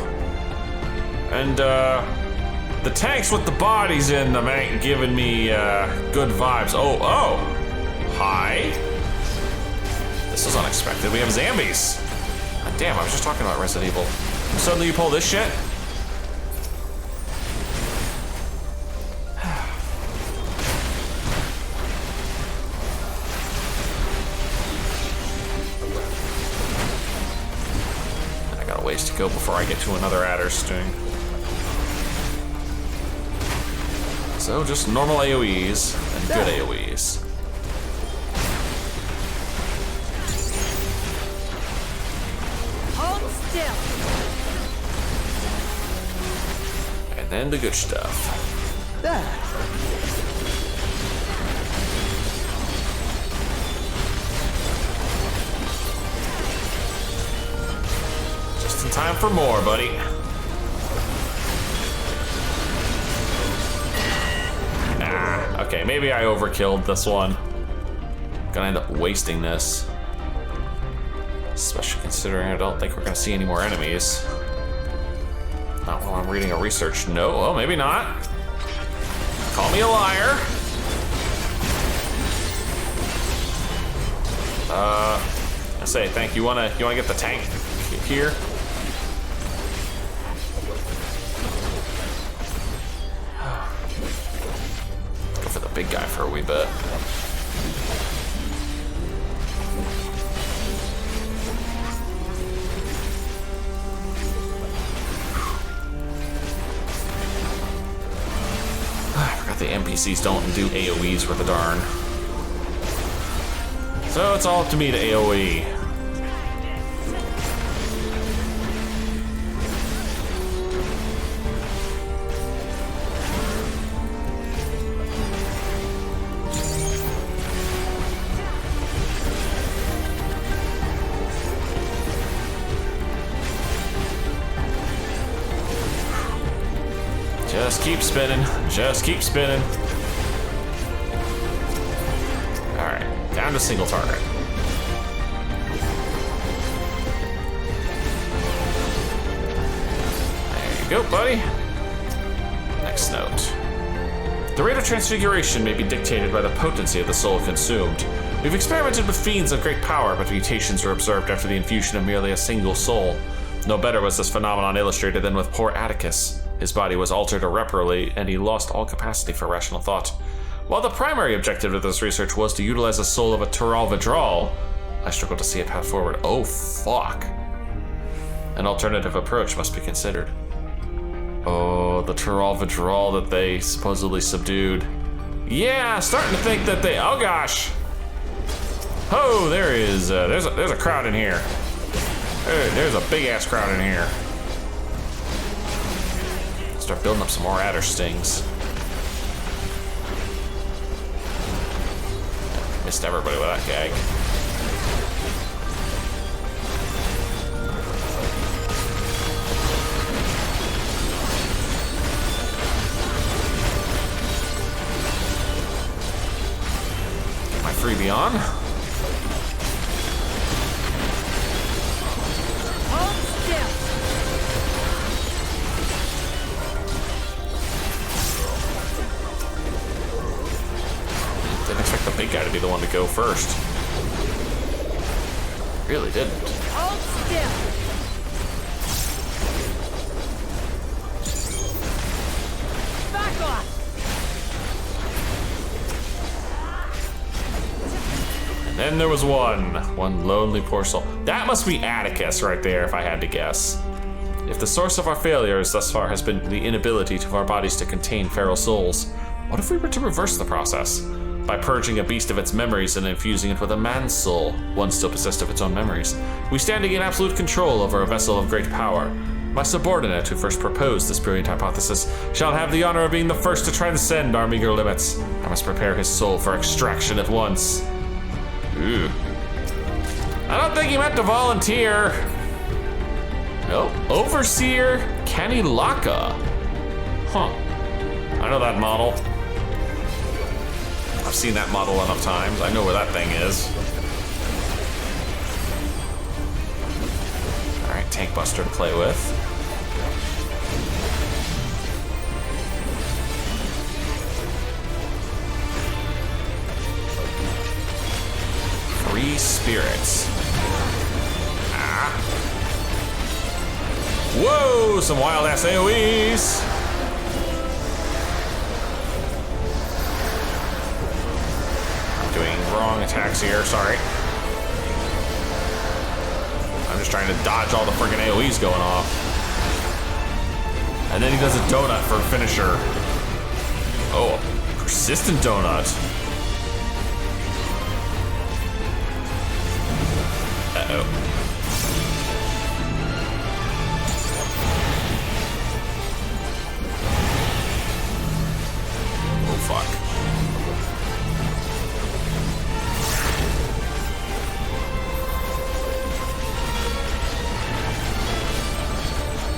And the tanks with the bodies in them ain't giving me good vibes. Oh, hi. This was unexpected. We have zombies. God damn, I was just talking about Resident Evil. And suddenly you pull this shit? To go before I get to another adder sting. So just normal AoEs and good AoEs. Hold still. And then the good stuff. There. Time for more, buddy. Nah, okay, maybe I overkilled this one. Gonna end up wasting this. Especially considering I don't think we're gonna see any more enemies. Not while I'm reading a research note. Well, maybe not. Call me a liar. I say, thank you. You wanna get the tank here? Big guy for a wee bit. I forgot the NPCs don't do AoEs worth a darn. So it's all up to me to AoE. Just keep spinning. Just keep spinning. Alright, down to single target. There you go, buddy. Next note. The rate of transfiguration may be dictated by the potency of the soul consumed. We've experimented with fiends of great power, but mutations were observed after the infusion of merely a single soul. No better was this phenomenon illustrated than with poor Atticus. His body was altered irreparably, and he lost all capacity for rational thought. While the primary objective of this research was to utilize the soul of a Tural Vidral, I struggle to see a path forward. Oh, fuck. An alternative approach must be considered. Oh, the Tural Vidral that they supposedly subdued. Yeah, starting to think that they... Oh, gosh. Oh, there is... there's a crowd in here. There's a big-ass crowd in here. Start building up some more adder stings. Missed everybody with that gag. Get my freebie on. Didn't expect the big guy to be the one to go first. Really didn't. Hold still. Back off. And then there was one lonely poor soul. That must be Atticus right there, if I had to guess. If the source of our failures thus far has been the inability of our bodies to contain feral souls, what if we were to reverse the process? By purging a beast of its memories and infusing it with a man's soul, one still possessed of its own memories, we stand to gain absolute control over a vessel of great power. My subordinate, who first proposed this brilliant hypothesis, shall have the honor of being the first to transcend our meager limits. I must prepare his soul for extraction at once. Ooh. I don't think he meant to volunteer. No, Overseer Kanilaka. Huh. I know that model. I've seen that model enough times. I know where that thing is. Alright, Tank Buster to play with. Free spirits. Ah. Whoa, some wild ass AoEs. Wrong attacks here, sorry. I'm just trying to dodge all the freaking AoEs going off. And then he does a donut for a finisher. Oh, a persistent donut. Uh-oh. Oh, fuck.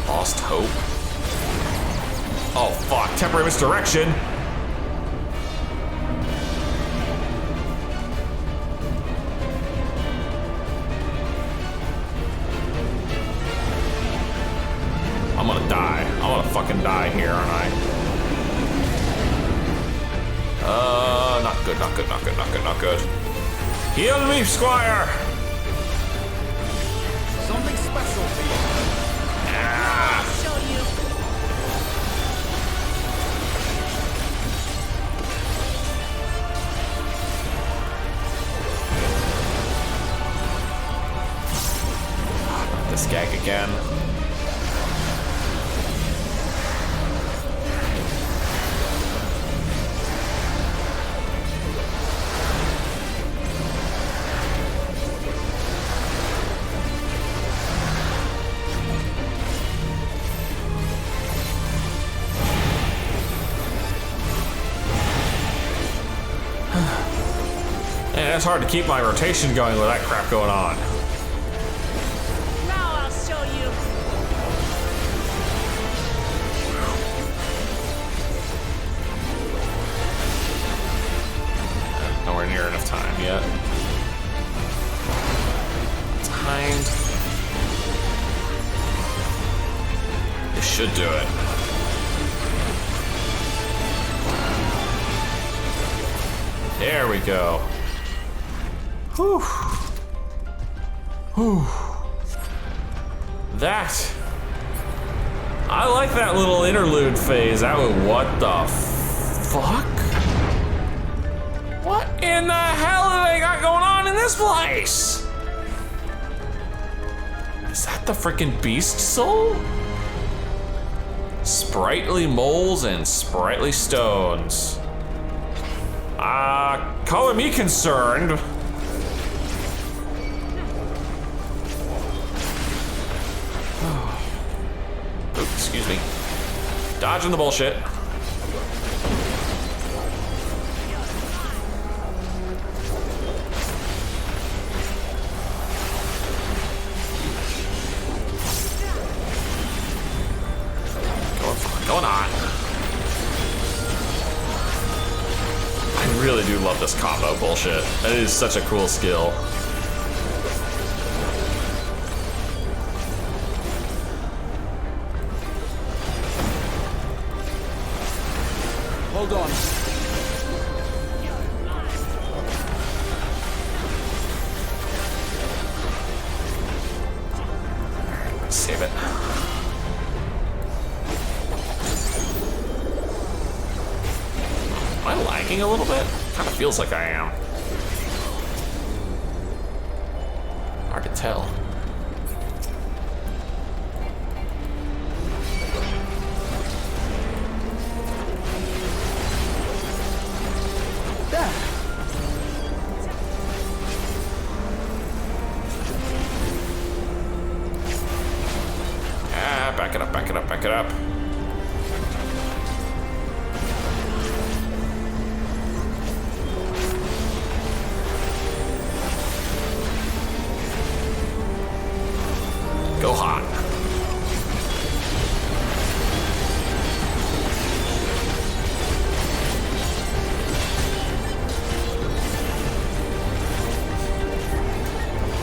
Lost hope. Oh fuck, temporary misdirection. I'm gonna die. I'm gonna fucking die here, aren't I? Not good, not good, not good, not good, not good. Heal me, Squire! Something special for you. I'll show you. This gag again. Man, it's hard to keep my rotation going with that crap going on. Now I'll show you. should do it. There we go. Whew. Whew. That. I like that little interlude phase. What the fuck? What in the hell do they got going on in this place? Is that the freaking beast soul? Sprightly moles and sprightly stones. Color me concerned. Oops, excuse me. Dodging the bullshit. Going on. I really do love this combo bullshit. That is such a cool skill. Hold on. Save it. Am I lagging a little bit? Kind of feels like I am. Hard to tell. Back it up, back it up, back it up. Go hot.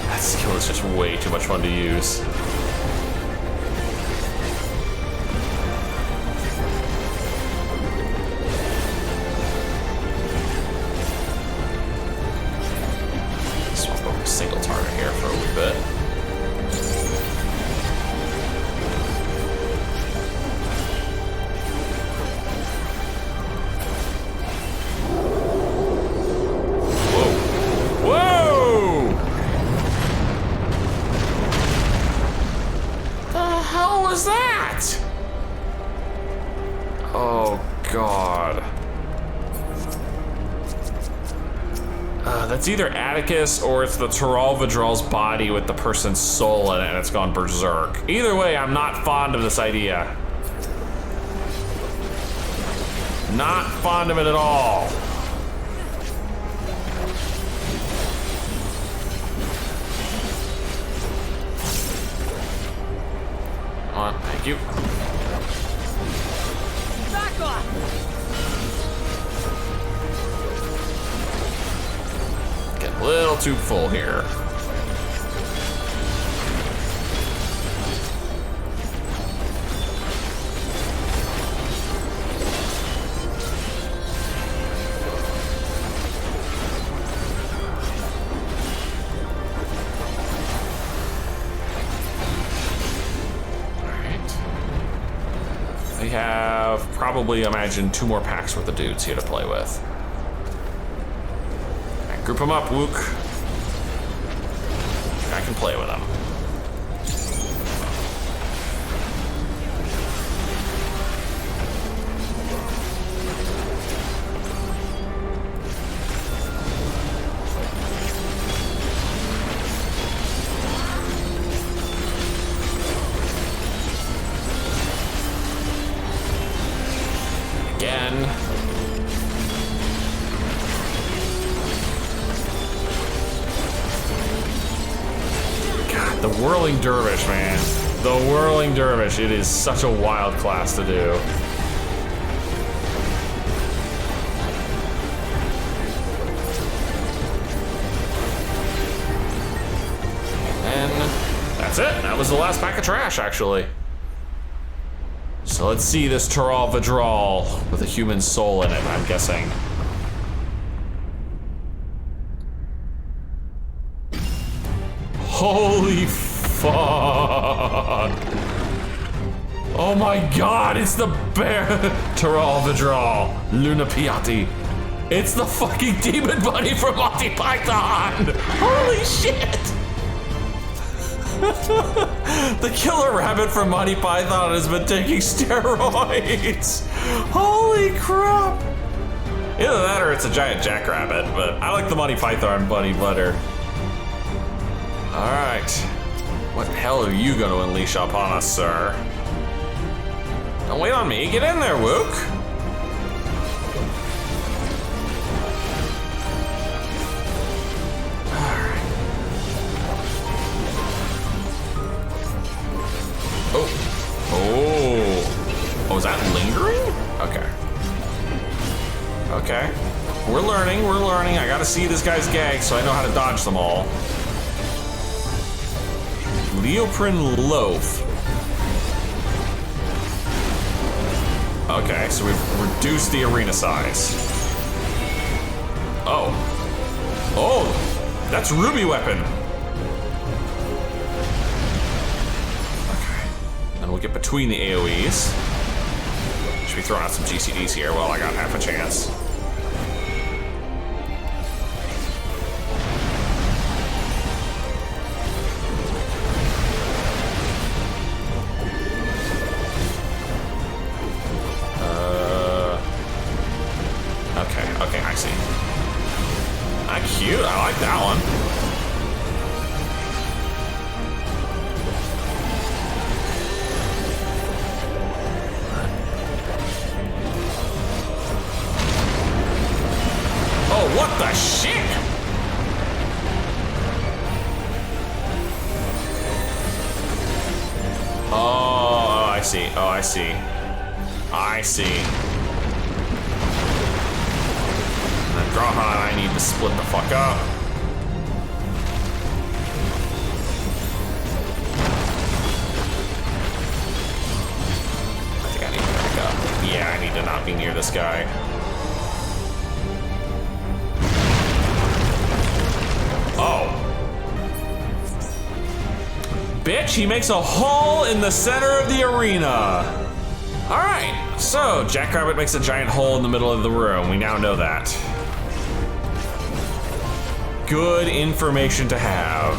That skill is just way too much fun to use. Single target here for a wee bit. Whoa! Whoa! The hell was that? Oh God. That's either Atticus or it's the Tyral Vidral's body with the person's soul in it and it's gone berserk. Either way, I'm not fond of this idea. Not fond of it at all. Come on, thank you. Back off! Getting a little too full here. We have probably, imagine, 2 more packs worth of dudes here to play with. Right, group them up, Wook. I can play with them. Again. God, the Whirling Dervish, man. The Whirling Dervish. It is such a wild class to do. And that's it. That was the last pack of trash, actually. So let's see this Tural Vidral with a human soul in it, I'm guessing. Holy fuck. Oh my god, it's the bear Tural Vidral, Luna Piatti. It's the fucking demon bunny from Monty Python! Holy shit! The killer rabbit from Monty Python has been taking steroids! Holy crap! Either that or it's a giant jackrabbit, but I like the Monty Python bunny better. Alright. What hell are you gonna unleash upon us, sir? Don't wait on me, get in there, Wook! Oh, is that lingering? Okay. Okay. We're learning. I gotta see this guy's gags so I know how to dodge them all. Leoprin Loaf. Okay, so we've reduced the arena size. Oh. Oh, that's Ruby Weapon. We'll get between the AoEs. Should be throwing out some GCDs here while I got half a chance. Okay, I see. Ah, cute, I like that one. What the shit? Oh, I see. Oh, I see. I see. And draw high, I need to split the fuck up. I think I need to back up. Yeah, I need to not be near this guy. Oh. Bitch, he makes a hole in the center of the arena. All right, so Jackrabbit makes a giant hole in the middle of the room. We now know that. Good information to have.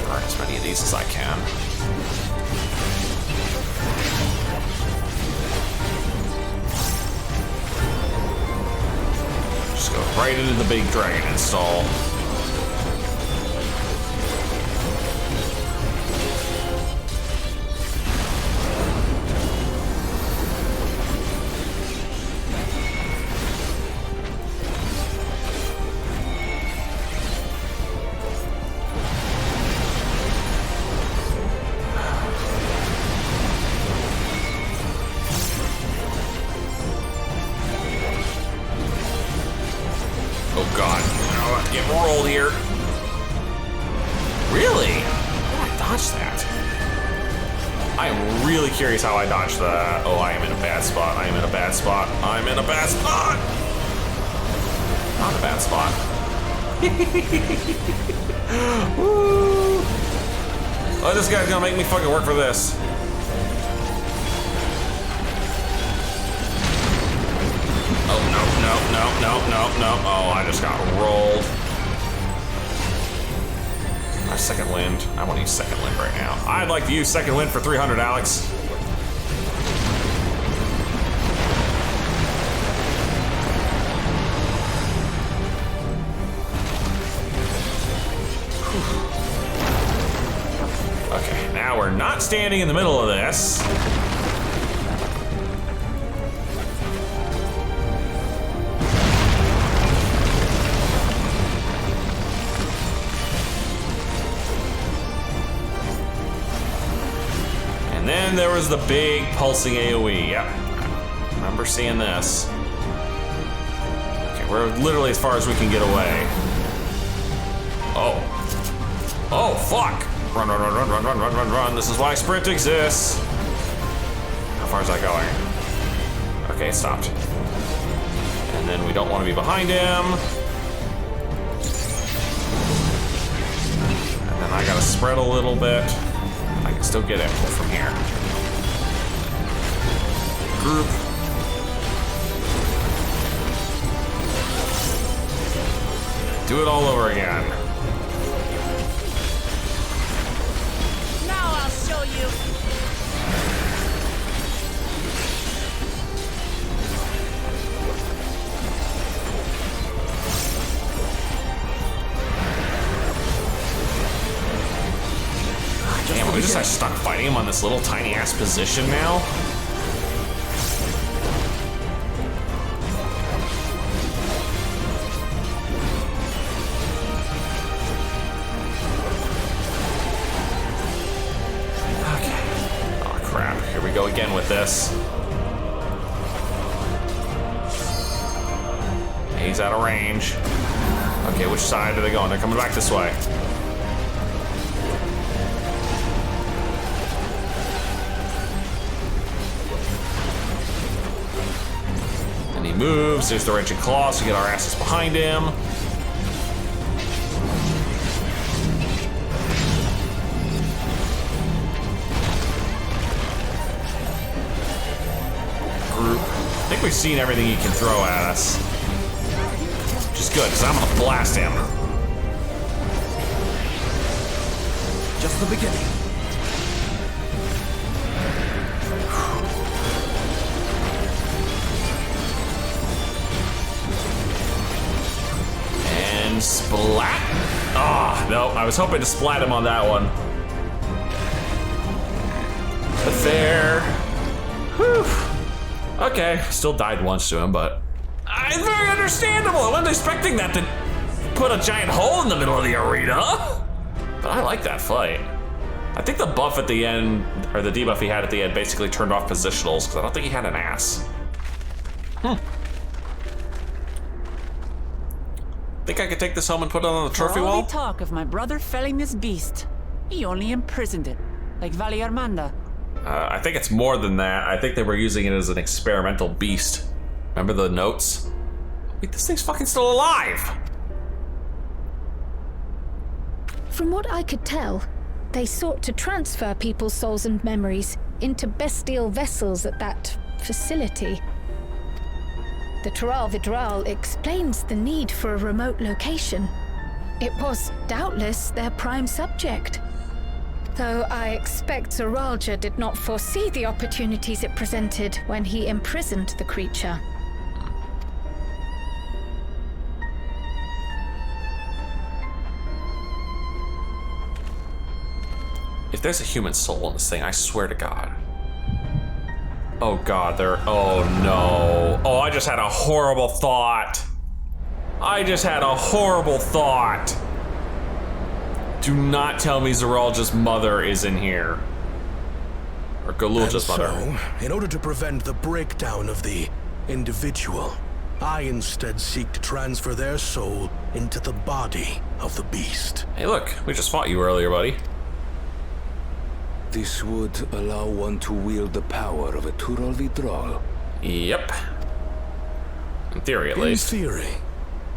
All right, as many of these as I can. Go right into the big dragon install. Curious how I dodged that. Oh, I am in a bad spot. I'm in a bad spot. Not a bad spot. Woo. Oh, this guy's gonna make me fucking work for this. Oh, no. Oh, I just got rolled. Second wind. I want to use second wind right now. I'd like to use second wind for 300, Alex. Okay, now we're not standing in the middle of this. And then there was the big pulsing AoE. Yep. Remember seeing this. Okay, we're literally as far as we can get away. Oh. Oh, fuck. Run, run, run, run, run, run, run, run, run. This is why sprint exists. How far is that going? Okay, it stopped. And then we don't want to be behind him. And then I gotta spread a little bit. I can still get it from here. Group. Do it all over again. Now I'll show you. Damn, we just like stuck fighting him on this little tiny ass position now. Go again with this. He's out of range. Okay, which side are they going? They're coming back this way. And he moves. There's the wrenching claw, so we get our asses behind him. I think we've seen everything he can throw at us. Which is good, because I'm gonna blast him. Just the beginning. And splat. Ah, oh, no, I was hoping to splat him on that one. But there. Whew. Okay, still died once to him, but it's very understandable. I wasn't expecting that to put a giant hole in the middle of the arena. But I like that fight. I think the buff at the end, or the debuff he had at the end, basically turned off positionals, because I don't think he had an ass. Think I could take this home and put it on the trophy For all wall? the talk of my brother felling this beast, he only imprisoned it, like Valley Armanda. I think it's more than that. I think they were using it as an experimental beast. Remember the notes? Wait, this thing's fucking still alive! From what I could tell, they sought to transfer people's souls and memories into bestial vessels at that facility. The Tural Vidral explains the need for a remote location. It was doubtless their prime subject. Though I expect Zoralja did not foresee the opportunities it presented when he imprisoned the creature. If there's a human soul in this thing, I swear to God. Oh God, oh no. Oh, I just had a horrible thought. Do not tell me Zoralja's mother is in here. Or Galulja's mother. So, in order to prevent the breakdown of the individual, I instead seek to transfer their soul into the body of the beast. Hey look, we just fought you earlier, buddy. This would allow one to wield the power of a Tural Vidral. Yep. In theory, at least. In theory,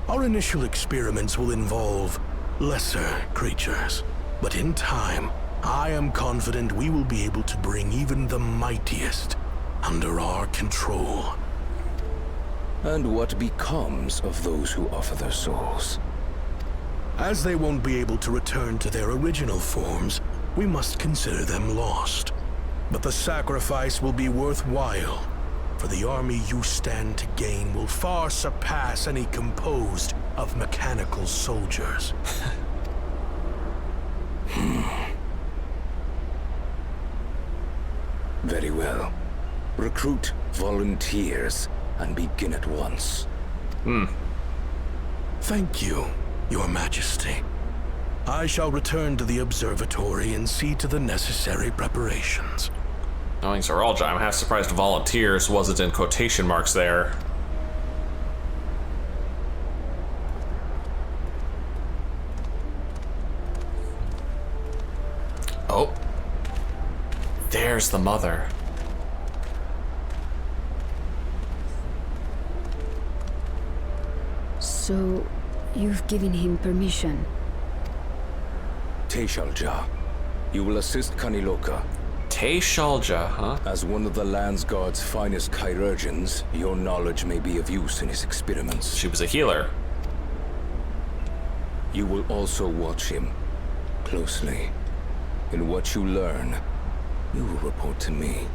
our initial experiments will involve lesser creatures. But in time, I am confident we will be able to bring even the mightiest under our control. And what becomes of those who offer their souls? As they won't be able to return to their original forms, we must consider them lost. But the sacrifice will be worthwhile, for the army you stand to gain will far surpass any composed of mechanical soldiers. Very well. Recruit volunteers and begin at once. Thank you, Your Majesty. I shall return to the observatory and see to the necessary preparations. Knowing Zoralja, I'm half surprised volunteers wasn't in quotation marks there. Oh. There's the mother. So, you've given him permission? Teishalja, you will assist Kaniloka. Teishalja, huh? As one of the Land's Guard's finest chirurgeons, your knowledge may be of use in his experiments. She was a healer. You will also watch him closely. In what you learn, you will report to me.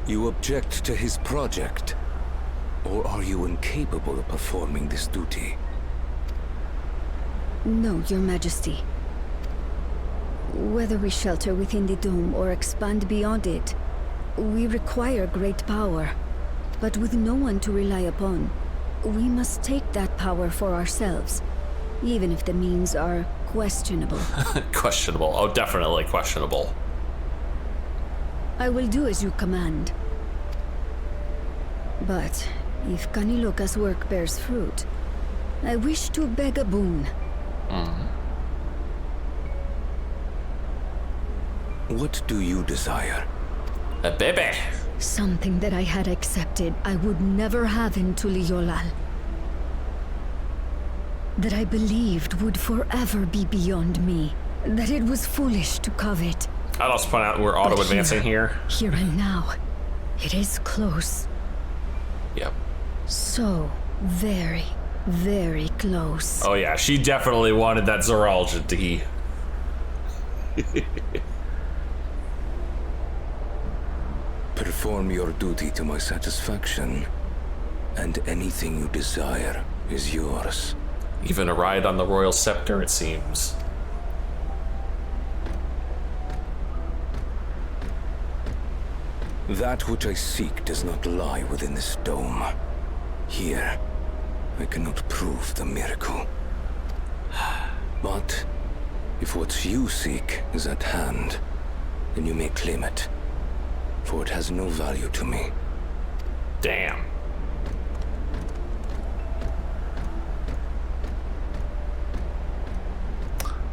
You object to his project, or are you incapable of performing this duty? No, Your Majesty. Whether we shelter within the dome or expand beyond it, we require great power. But with no one to rely upon, we must take that power for ourselves, even if the means are questionable. Questionable. Oh, definitely questionable. I will do as you command. But if Kaniloka's work bears fruit, I wish to beg a boon. What do you desire? A baby. Something that I had accepted I would never have in Tuliyollal. That I believed would forever be beyond me. That it was foolish to covet. I'd also point out we're auto-advancing here. Here and now. It is close. Yep. So very, very close. Oh yeah, she definitely wanted that Zoraljad tea. Perform your duty to my satisfaction, and anything you desire is yours. Even a ride on the royal scepter, it seems. That which I seek does not lie within this dome. Here, I cannot prove the miracle. But if what you seek is at hand, then you may claim it, for it has no value to me. Damn.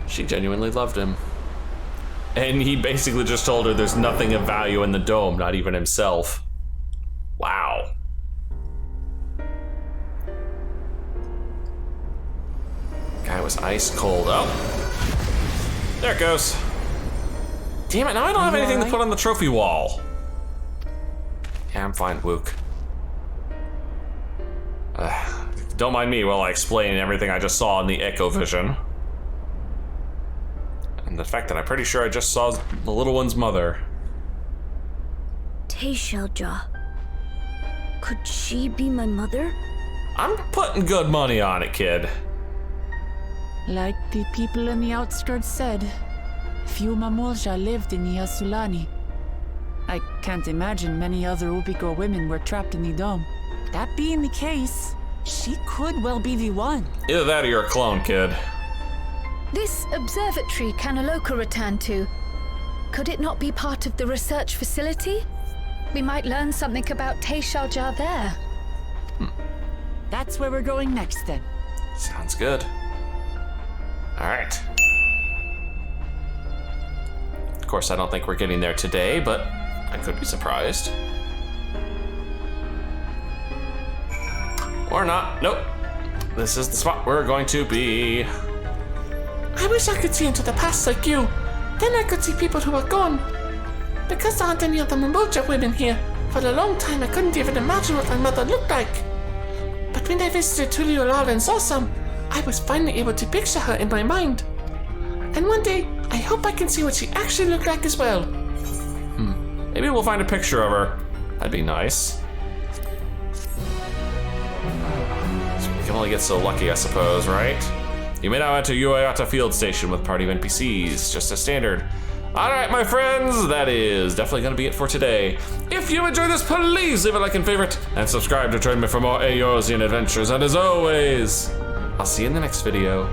She genuinely loved him. And he basically just told her there's nothing of value in the dome, not even himself. Wow. Guy was ice cold. Oh. There it goes. Damn it, now I don't have anything to put on the trophy wall. Yeah, I'm fine, Wook. Don't mind me while I explain everything I just saw in the Echo Vision. And the fact that I'm pretty sure I just saw the little one's mother. Teishalja. Could she be my mother? I'm putting good money on it, kid. Like the people in the outskirts said, few Mamulja lived in the Yasulani. I can't imagine many other Ubigo women were trapped in the dome. That being the case, she could well be the one. Either that or you're a clone, kid. This observatory Kaniloka returned to, could it not be part of the research facility? We might learn something about Teishalja there. That's where we're going next then. Sounds good. Alright. Of course, I don't think we're getting there today, but I could be surprised. Or not. Nope. This is the spot we're going to be. I wish I could see into the past like you. Then I could see people who are gone. Because there aren't any other Mamulja women here, for a long time I couldn't even imagine what my mother looked like. But when I visited Tuliyollal and saw some, I was finally able to picture her in my mind. And one day, I hope I can see what she actually looked like as well. Maybe we'll find a picture of her. That'd be nice. We can only get so lucky, I suppose, right? You may now enter Yuweyawata Field Station with party of NPCs, just as standard. Alright, my friends, that is definitely going to be it for today. If you enjoyed this, please leave a like and favorite, and subscribe to join me for more Eorzean adventures. And as always, I'll see you in the next video.